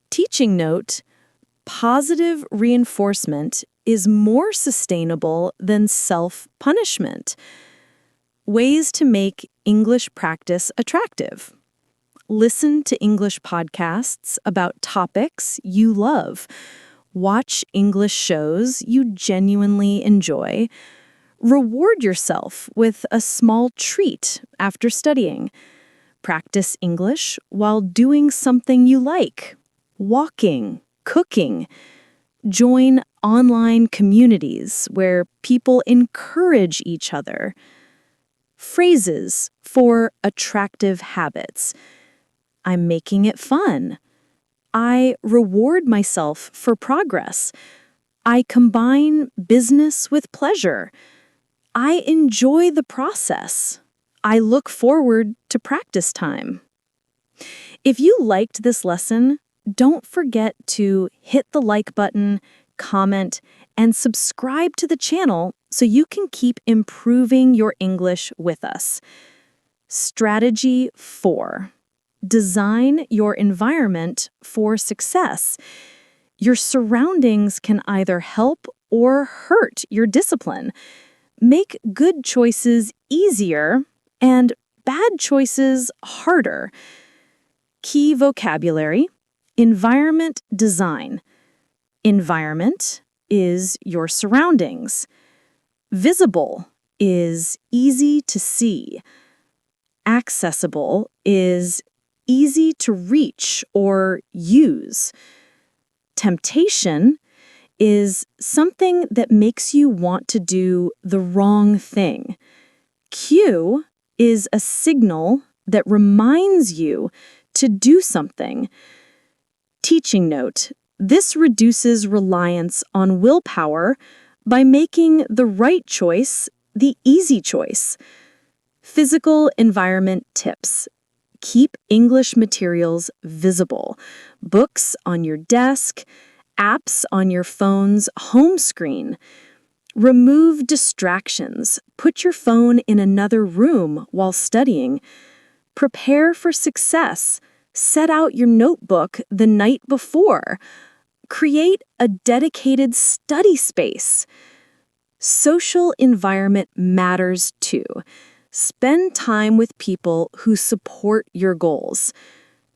Teaching note: positive reinforcement is more sustainable than self-punishment. Ways to make English practice attractive. Listen to English podcasts about topics you love. Watch English shows you genuinely enjoy. Reward yourself with a small treat after studying. Practice English while doing something you like. Walking, cooking. Join online communities where people encourage each other. Phrases for attractive habits. I'm making it fun. I reward myself for progress. I combine business with pleasure. I enjoy the process. I look forward to practice time. If you liked this lesson, don't forget to hit the like button, comment, and subscribe to the channel so you can keep improving your English with us. Strategy 4. Design your environment for success. Your surroundings can either help or hurt your discipline. Make good choices easier and bad choices harder. Key vocabulary: environment design. Environment is your surroundings. Visible is easy to see. Accessible is easy to reach or use. Temptation is something that makes you want to do the wrong thing. Cue is a signal that reminds you to do something. Teaching note: this reduces reliance on willpower by making the right choice the easy choice. Physical environment tips: keep English materials visible. Books on your desk, apps on your phone's home screen. Remove distractions. Put your phone in another room while studying. Prepare for success. Set out your notebook the night before. Create a dedicated study space. Social environment matters too. Spend time with people who support your goals.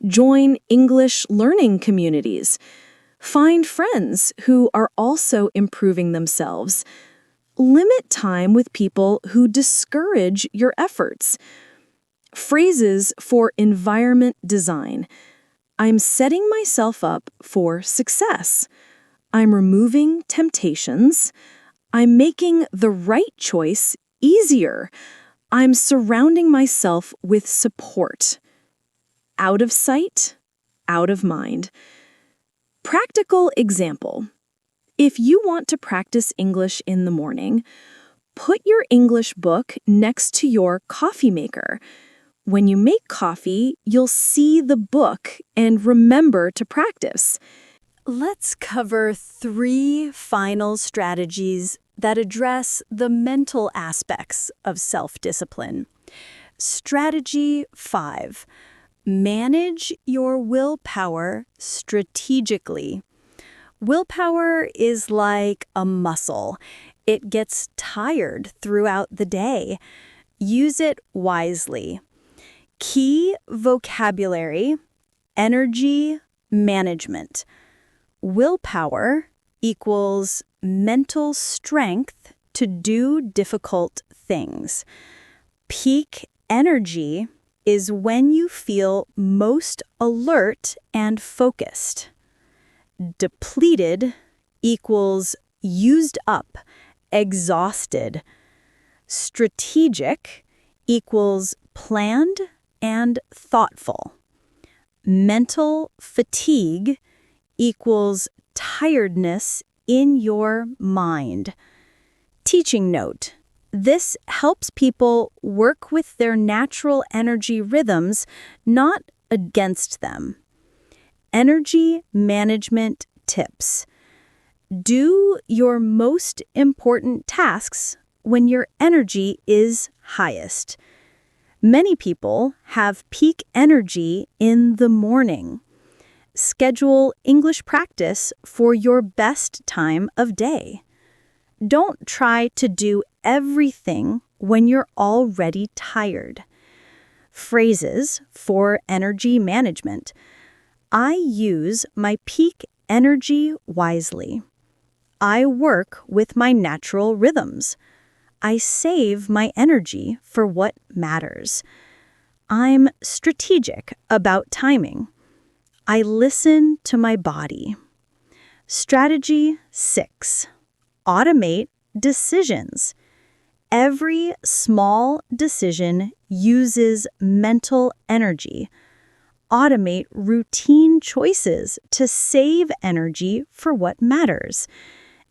Join English learning communities. Find friends who are also improving themselves. Limit time with people who discourage your efforts. Phrases for environment design. I'm setting myself up for success. I'm removing temptations. I'm making the right choice easier. I'm surrounding myself with support. Out of sight, out of mind. Practical example. If you want to practice English in the morning, put your English book next to your coffee maker. When you make coffee, you'll see the book and remember to practice. Let's cover 3 final strategies that address the mental aspects of self-discipline. Strategy 5. Manage your willpower strategically. Willpower is like a muscle. It gets tired throughout the day. Use it wisely. Key vocabulary: energy management. Willpower equals mental strength to do difficult things. Peak energy is when you feel most alert and focused. Depleted equals used up, exhausted. Strategic equals planned and thoughtful. Mental fatigue equals tiredness in your mind. Teaching note: this helps people work with their natural energy rhythms, not against them. Energy management tips. Do your most important tasks when your energy is highest. Many people have peak energy in the morning. Schedule English practice for your best time of day. Don't try to do everything when you're already tired. Phrases for energy management. I use my peak energy wisely. I work with my natural rhythms. I save my energy for what matters. I'm strategic about timing. I listen to my body. Strategy 6. Automate decisions. Every small decision uses mental energy. Automate routine choices to save energy for what matters.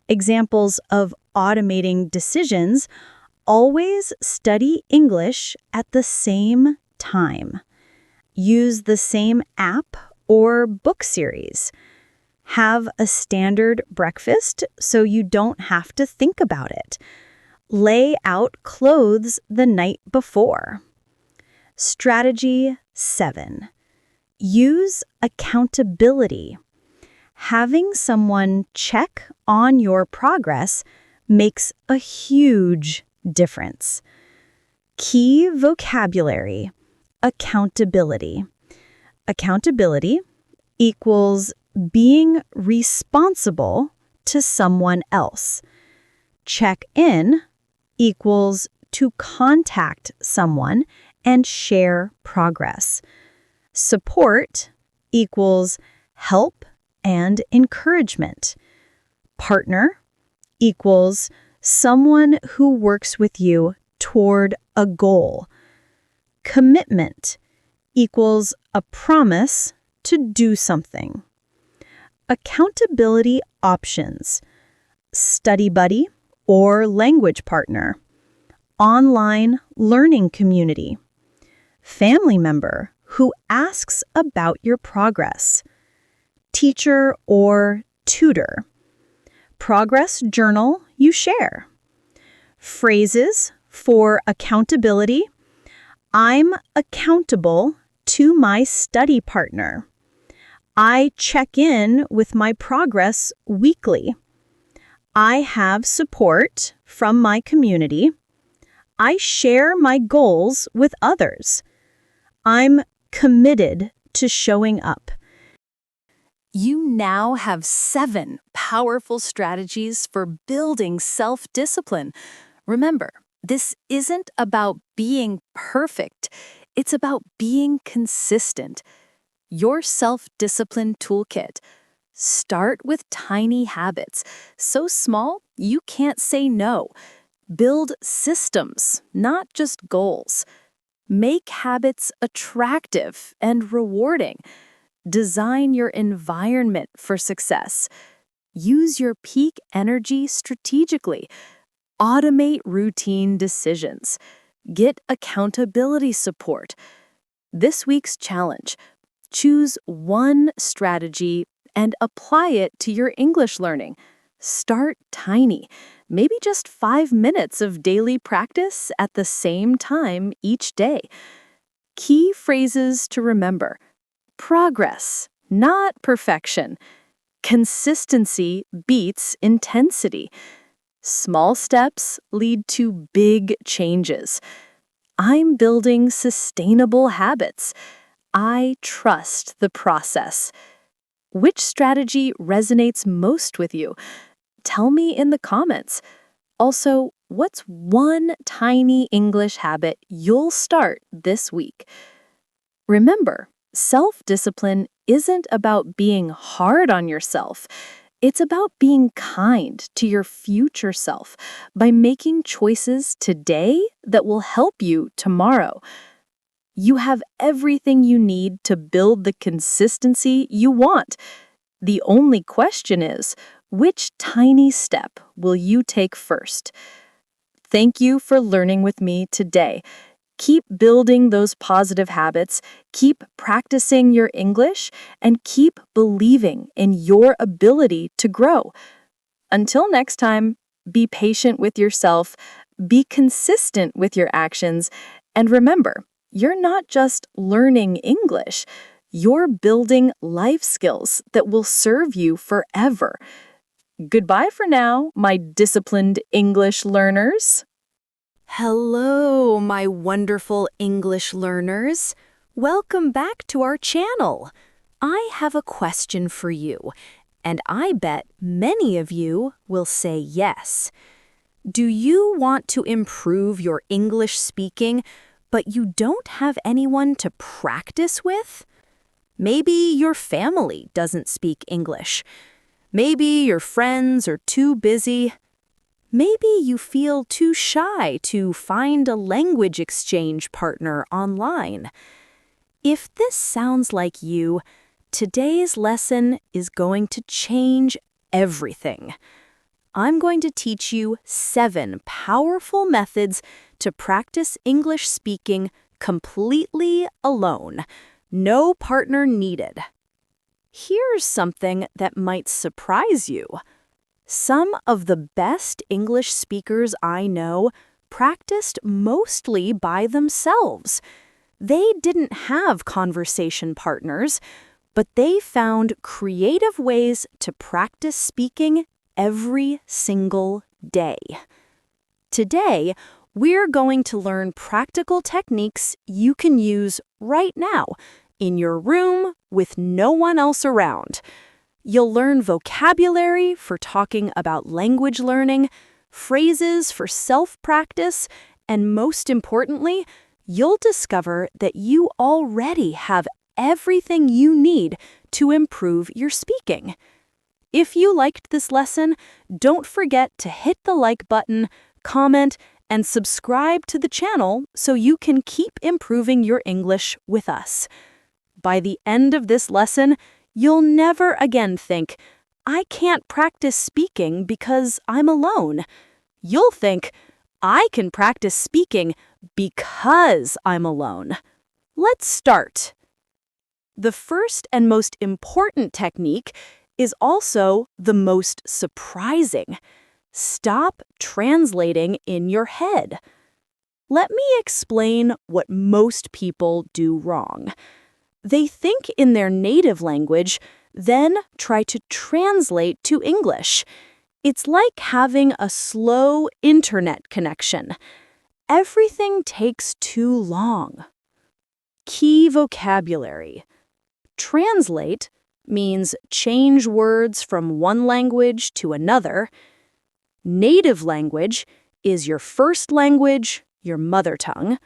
Examples of automating decisions: always study English at the same time. Use the same app or book series. Have a standard breakfast so you don't have to think about it. Lay out clothes the night before. Strategy 7. Use accountability. Having someone check on your progress makes a huge difference. Key vocabulary: accountability. Accountability equals being responsible to someone else. Check-in equals to contact someone and share progress. Support equals help and encouragement. Partner equals someone who works with you toward a goal. Commitment equals a promise to do something. Accountability options: study buddy or language partner, online learning community, family member who asks about your progress, teacher or tutor, progress journal you share. Phrases for accountability: I'm accountable to my study partner. I check in with my progress weekly. I have support from my community. I share my goals with others. I'm committed to showing up. You now have 7 powerful strategies for building self-discipline. Remember, this isn't about being perfect. It's about being consistent. Your self-discipline toolkit. Start with tiny habits, so small you can't say no. Build systems, not just goals. Make habits attractive and rewarding. Design your environment for success. Use your peak energy strategically. Automate routine decisions. Get accountability support. This week's challenge: choose one strategy and apply it to your English learning. Start tiny, maybe just 5 minutes of daily practice at the same time each day. Key phrases to remember: progress, not perfection. Consistency beats intensity. Small steps lead to big changes. I'm building sustainable habits. I trust the process. Which strategy resonates most with you? Tell me in the comments. Also, what's one tiny English habit you'll start this week? Remember, self-discipline isn't about being hard on yourself. It's about being kind to your future self by making choices today that will help you tomorrow. You have everything you need to build the consistency you want. The only question is, which tiny step will you take first? Thank you for learning with me today. Keep building those positive habits, keep practicing your English, and keep believing in your ability to grow. Until next time, be patient with yourself, be consistent with your actions, and remember, you're not just learning English, you're building life skills that will serve you forever. Goodbye for now, my disciplined English learners. Hello, my wonderful English learners. Welcome back to our channel. I have a question for you, and I bet many of you will say yes. Do you want to improve your English speaking, but you don't have anyone to practice with? Maybe your family doesn't speak English. Maybe your friends are too busy. Maybe you feel too shy to find a language exchange partner online. If this sounds like you, today's lesson is going to change everything. I'm going to teach you 7 powerful methods to practice English speaking completely alone. No partner needed. Here's something that might surprise you. Some of the best English speakers I know practiced mostly by themselves. They didn't have conversation partners, but they found creative ways to practice speaking every single day. Today, we're going to learn practical techniques you can use right now in your room with no one else around. You'll learn vocabulary for talking about language learning, phrases for self-practice, and most importantly, you'll discover that you already have everything you need to improve your speaking. If you liked this lesson, don't forget to hit the like button, comment, and subscribe to the channel so you can keep improving your English with us. By the end of this lesson, you'll never again think, I can't practice speaking because I'm alone. You'll think, I can practice speaking because I'm alone. Let's start. The first and most important technique is also the most surprising. Stop translating in your head. Let me explain what most people do wrong. They think in their native language, then try to translate to English. It's like having a slow internet connection. everything takes too long. Key vocabulary. Translate means change words from one language to another. Native language is your first language, your mother tongue.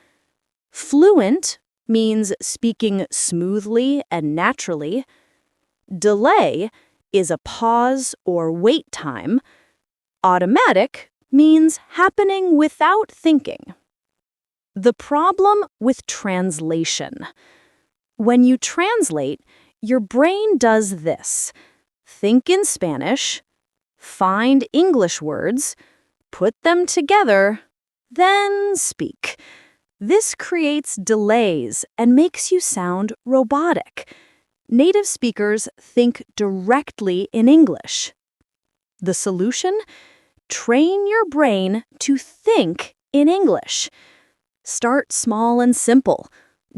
Fluent means speaking smoothly and naturally. Delay is a pause or wait time. Automatic means happening without thinking. The problem with translation. When you translate, your brain does this. Think in Spanish, find English words, put them together, then speak. This creates delays and makes you sound robotic. Native speakers think directly in English. The solution? Train your brain to think in English. Start small and simple.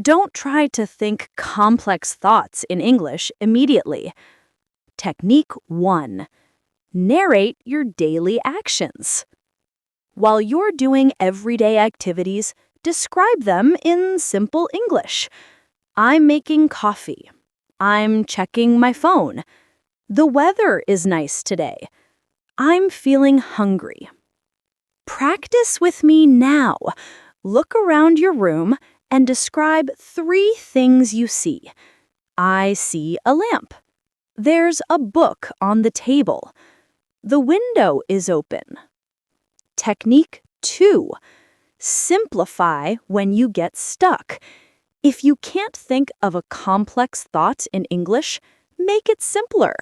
Don't try to think complex thoughts in English immediately. Technique 1. Narrate your daily actions. While you're doing everyday activities, describe them in simple English. I'm making coffee. I'm checking my phone. The weather is nice today. I'm feeling hungry. Practice with me now. Look around your room and describe 3 things you see. I see a lamp. There's a book on the table. The window is open. Technique 2. Simplify when you get stuck. If you can't think of a complex thought in English, make it simpler.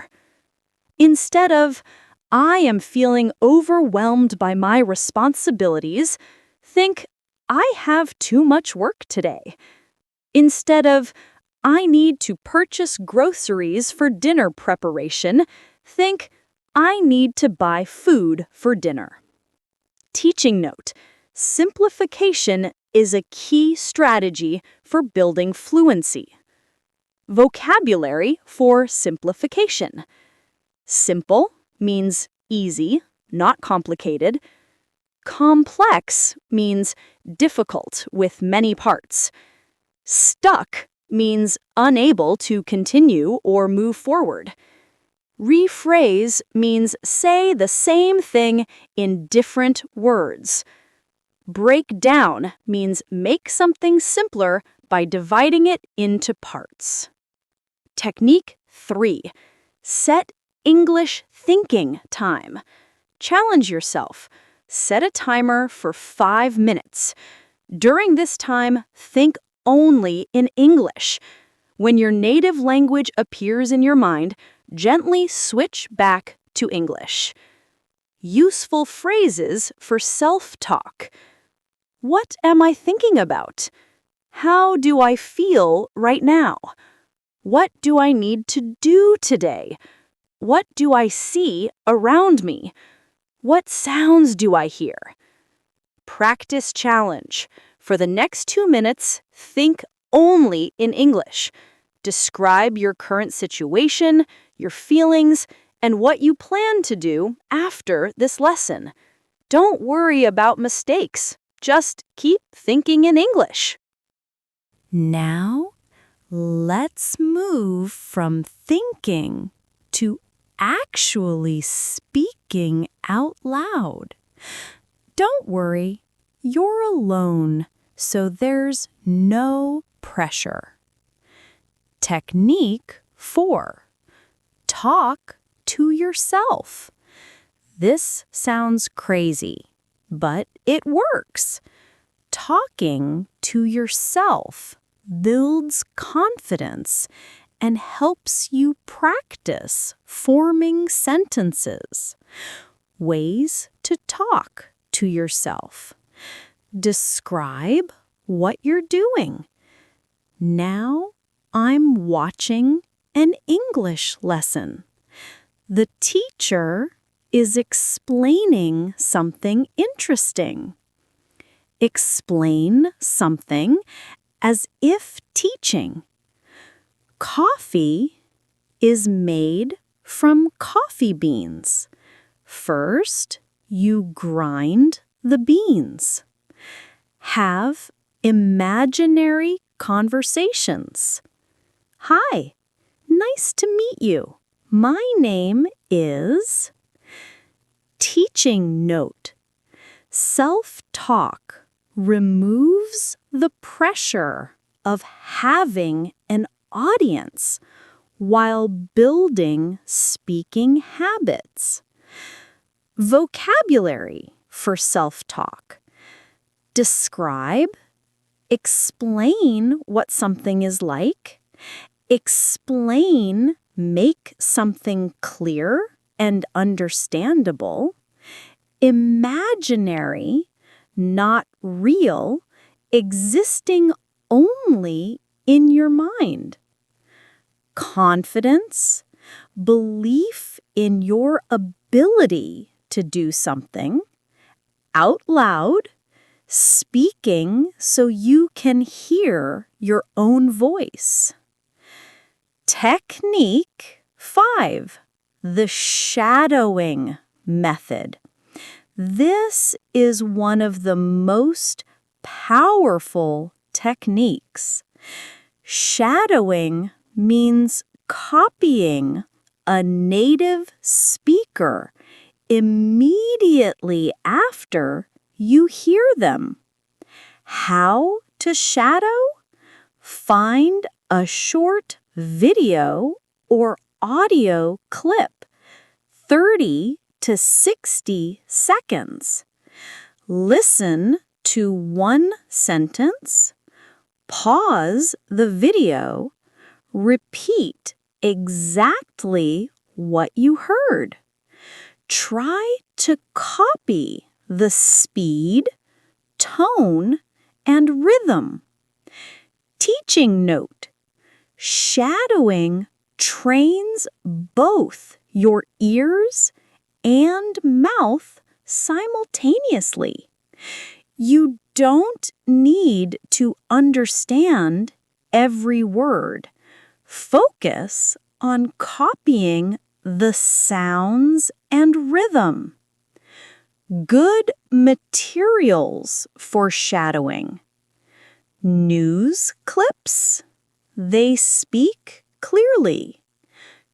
Instead of, I am feeling overwhelmed by my responsibilities, think, I have too much work today. Instead of, I need to purchase groceries for dinner preparation, think, I need to buy food for dinner. Teaching note: simplification is a key strategy for building fluency. Vocabulary for simplification. Simple means easy, not complicated. Complex means difficult with many parts. Stuck means unable to continue or move forward. Rephrase means say the same thing in different words. Break down means make something simpler by dividing it into parts. Technique 3. Set English thinking time. Challenge yourself. Set a timer for 5 minutes. During this time, think only in English. When your native language appears in your mind, gently switch back to English. Useful phrases for self-talk. What am I thinking about? How do I feel right now? What do I need to do today? What do I see around me? What sounds do I hear? Practice challenge. For the next 2 minutes, think only in English. Describe your current situation, your feelings, and what you plan to do after this lesson. Don't worry about mistakes. Just keep thinking in English. Now, let's move from thinking to actually speaking out loud. Don't worry, you're alone, so there's no pressure. Technique 4. Talk to yourself. This sounds crazy, but it works. Talking to yourself builds confidence and helps you practice forming sentences. Ways to talk to yourself. Describe what you're doing. Now I'm watching an English lesson. The teacher is explaining something interesting. Explain something as if teaching. Coffee is made from coffee beans. First, you grind the beans. Have imaginary conversations. Hi, nice to meet you. My name is... Teaching note. Self-talk removes the pressure of having an audience while building speaking habits. Vocabulary for self-talk. Describe, explain what something is like, explain, make something clear and understandable, imaginary, not real, existing only in your mind. Confidence, belief in your ability to do something. Out loud, speaking so you can hear your own voice. Technique 5, the shadowing method. This is one of the most powerful techniques. Shadowing means copying a native speaker immediately after you hear them. How to shadow? Find a short video or audio clip, 30 to 60 seconds. Listen to one sentence, pause the video, repeat exactly what you heard. Try to copy the speed, tone, and rhythm. Teaching note. Shadowing trains both your ears and mouth simultaneously. You don't need to understand every word. Focus on copying the sounds and rhythm. Good materials for shadowing. News clips. They speak clearly.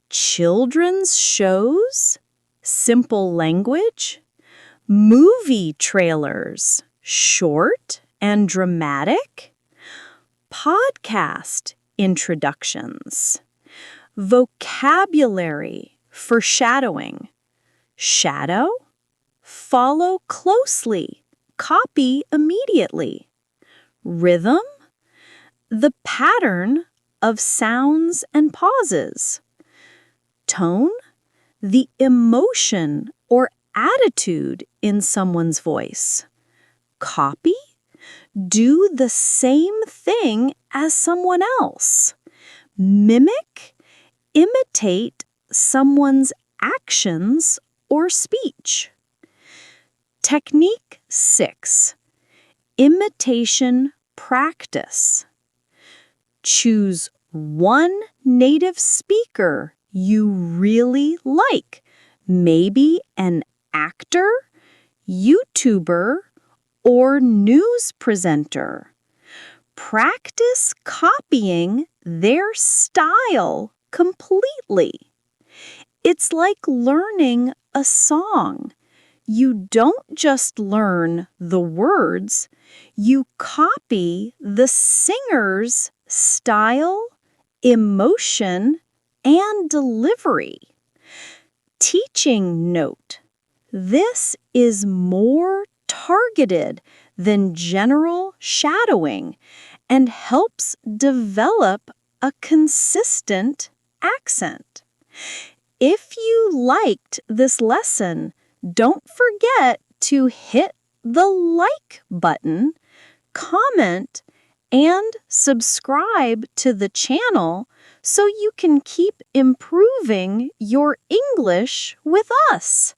Children's shows. Simple language. Movie trailers. Short and dramatic. Podcast introductions. Vocabulary for shadowing. Shadow. Follow closely. Copy immediately. Rhythm. The pattern of sounds and pauses. Tone. The emotion or attitude in someone's voice. Copy. Do the same thing as someone else. Mimic. Imitate someone's actions or speech. Technique 6. Imitation practice. Choose one native speaker you really like, maybe an actor, YouTuber, or news presenter. Practice copying their style completely. It's like learning a song. You don't just learn the words, you copy the singer's style, emotion, and delivery. Teaching note. This is more targeted than general shadowing and helps develop a consistent accent. If you liked this lesson, don't forget to hit the like button, comment, and subscribe to the channel so you can keep improving your English with us.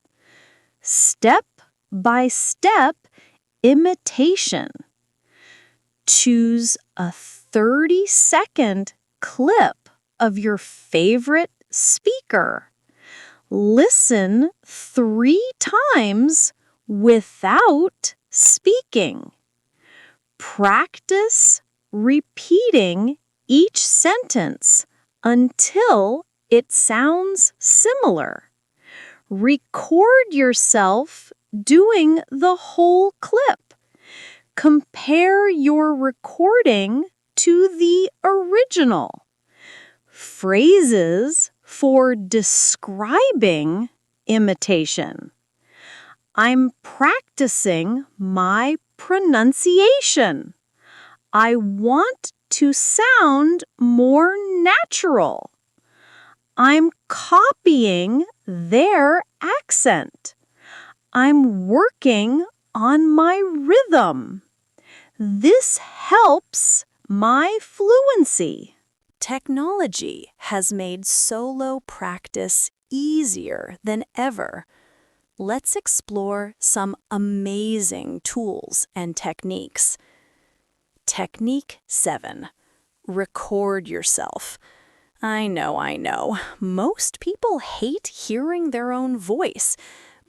Step-by-step imitation. Choose a 30-second clip of your favorite speaker. Listen 3 times without speaking. Practice repeating each sentence until it sounds similar. Record yourself doing the whole clip. Compare your recording to the original. Phrases for describing imitation. I'm practicing my pronunciation. I want to sound more natural. I'm copying their accent. I'm working on my rhythm. This helps my fluency. Technology has made solo practice easier than ever. Let's explore some amazing tools and techniques. Technique 7. Record yourself. I know. Most people hate hearing their own voice,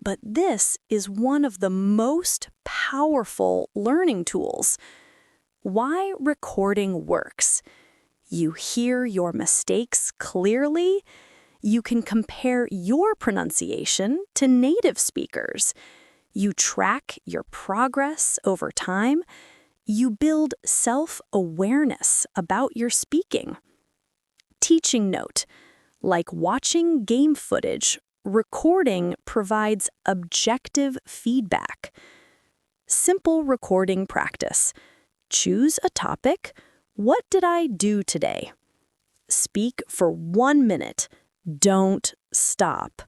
but this is one of the most powerful learning tools. Why recording works. You hear your mistakes clearly. You can compare your pronunciation to native speakers. You track your progress over time. You build self-awareness about your speaking. Teaching note. Like watching game footage, recording provides objective feedback. Simple recording practice. Choose a topic. What did I do today? Speak for 1 minute. Don't stop.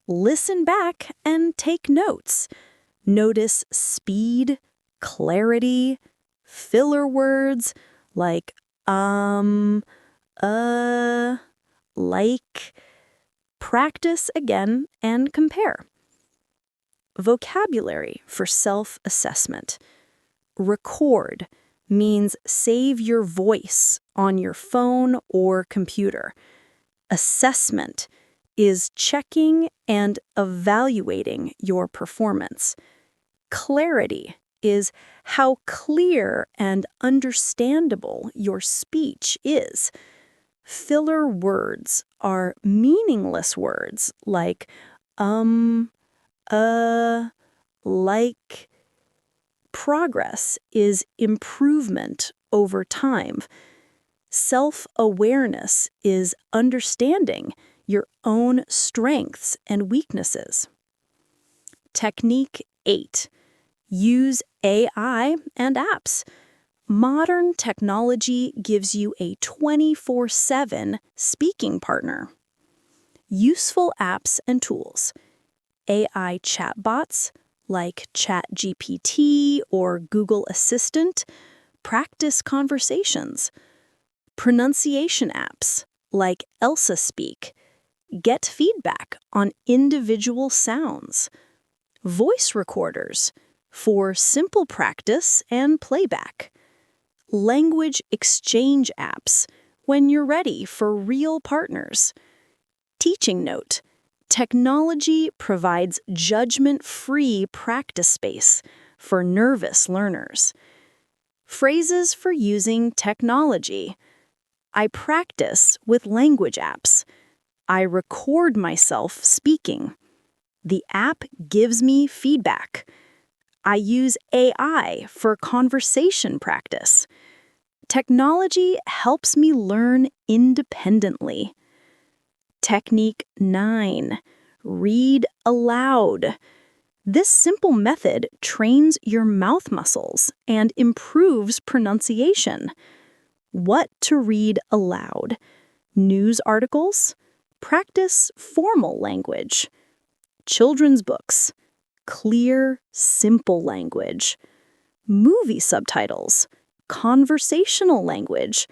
Listen back and take notes. Notice speed, clarity, filler words like like. Practice again and compare. Vocabulary for self-assessment. Record means save your voice on your phone or computer. Assessment is checking and evaluating your performance. Clarity is how clear and understandable your speech is. Filler words are meaningless words like like. Progress is improvement over time. Self-awareness is understanding your own strengths and weaknesses. Technique 8. Use AI and apps. Modern technology gives you a 24/7 speaking partner. Useful apps and tools. AI chatbots like ChatGPT or Google Assistant practice conversations. Pronunciation apps like Elsa Speak get feedback on individual sounds. Voice recorders for simple practice and playback. Language exchange apps when you're ready for real partners. Teaching note. Technology provides judgment-free practice space for nervous learners. Phrases for using technology. I practice with language apps. I record myself speaking. The app gives me feedback. I use AI for conversation practice. Technology helps me learn independently. Technique 9. Read aloud. This simple method trains your mouth muscles and improves pronunciation. What to read aloud? News articles. Practice formal language. Children's books. Clear, simple language. Movie subtitles. Conversational language.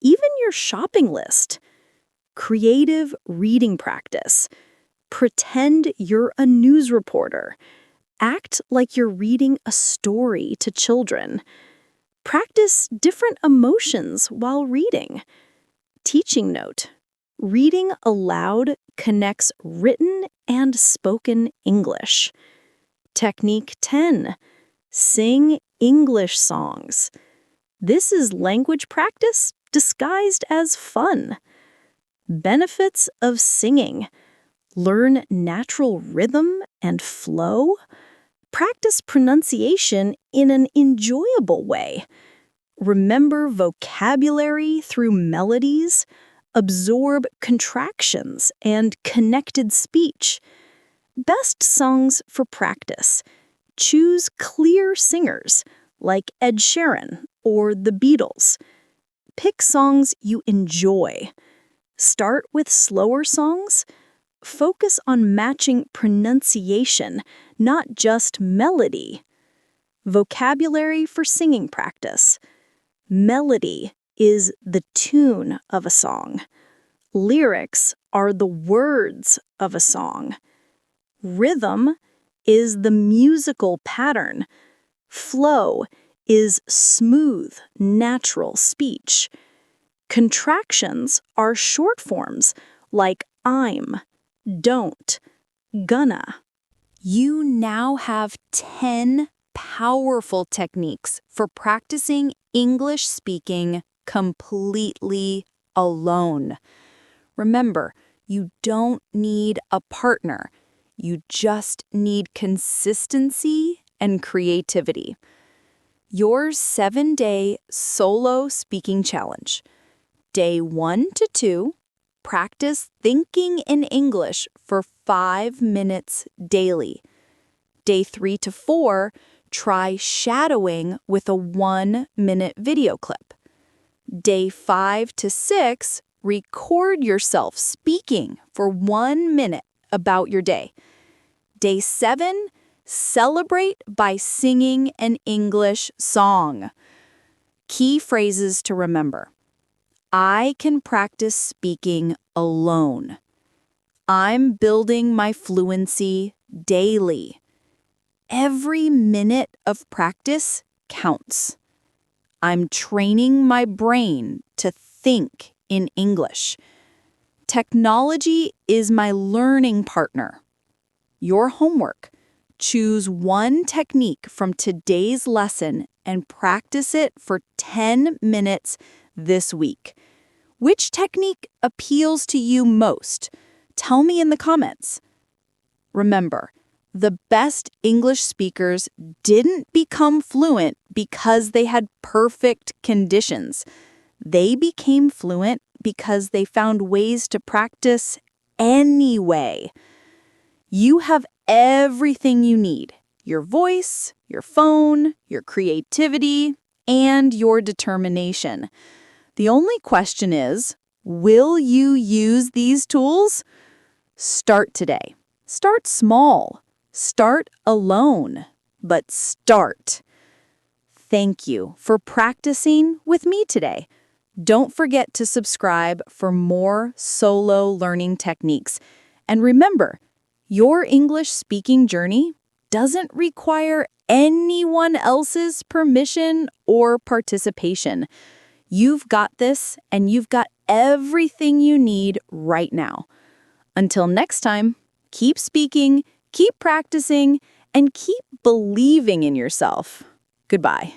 Even your shopping list. Creative reading practice. Pretend you're a news reporter. Act like you're reading a story to children. Practice different emotions while reading. Teaching note. Reading aloud connects written and spoken English. Technique 10. Sing English songs. This is language practice disguised as fun. Benefits of singing. Learn natural rhythm and flow. Practice pronunciation in an enjoyable way. Remember vocabulary through melodies. Absorb contractions and connected speech. Best songs for practice. Choose clear singers like Ed Sheeran or the Beatles. Pick songs you enjoy. Start with slower songs. Focus on matching pronunciation, not just melody. Vocabulary for singing practice. Melody is the tune of a song. Lyrics are the words of a song. Rhythm is the musical pattern. Flow is smooth, natural speech. Contractions are short forms like I'm, don't, gonna. You now have 10 powerful techniques for practicing English speaking completely alone. Remember, you don't need a partner. You just need consistency and creativity. Your 7-day solo speaking challenge. Day 1 to 2, practice thinking in English for 5 minutes daily. Day 3 to 4, try shadowing with a 1-minute video clip. Day 5 to 6, record yourself speaking for 1 minute about your day. Day 7, celebrate by singing an English song. Key phrases to remember. I can practice speaking alone. I'm building my fluency daily. Every minute of practice counts. I'm training my brain to think in English. Technology is my learning partner. Your homework. Choose one technique from today's lesson and practice it for 10 minutes this week. Which technique appeals to you most? Tell me in the comments. Remember, the best English speakers didn't become fluent because they had perfect conditions. They became fluent because they found ways to practice anyway. You have everything you need: your voice, your phone, your creativity, and your determination. The only question is, will you use these tools? Start today. Start small. Start alone. But start. Thank you for practicing with me today. Don't forget to subscribe for more solo learning techniques. And remember, your English speaking journey doesn't require anyone else's permission or participation. You've got this, and you've got everything you need right now. Until next time, keep speaking, keep practicing, and keep believing in yourself. Goodbye.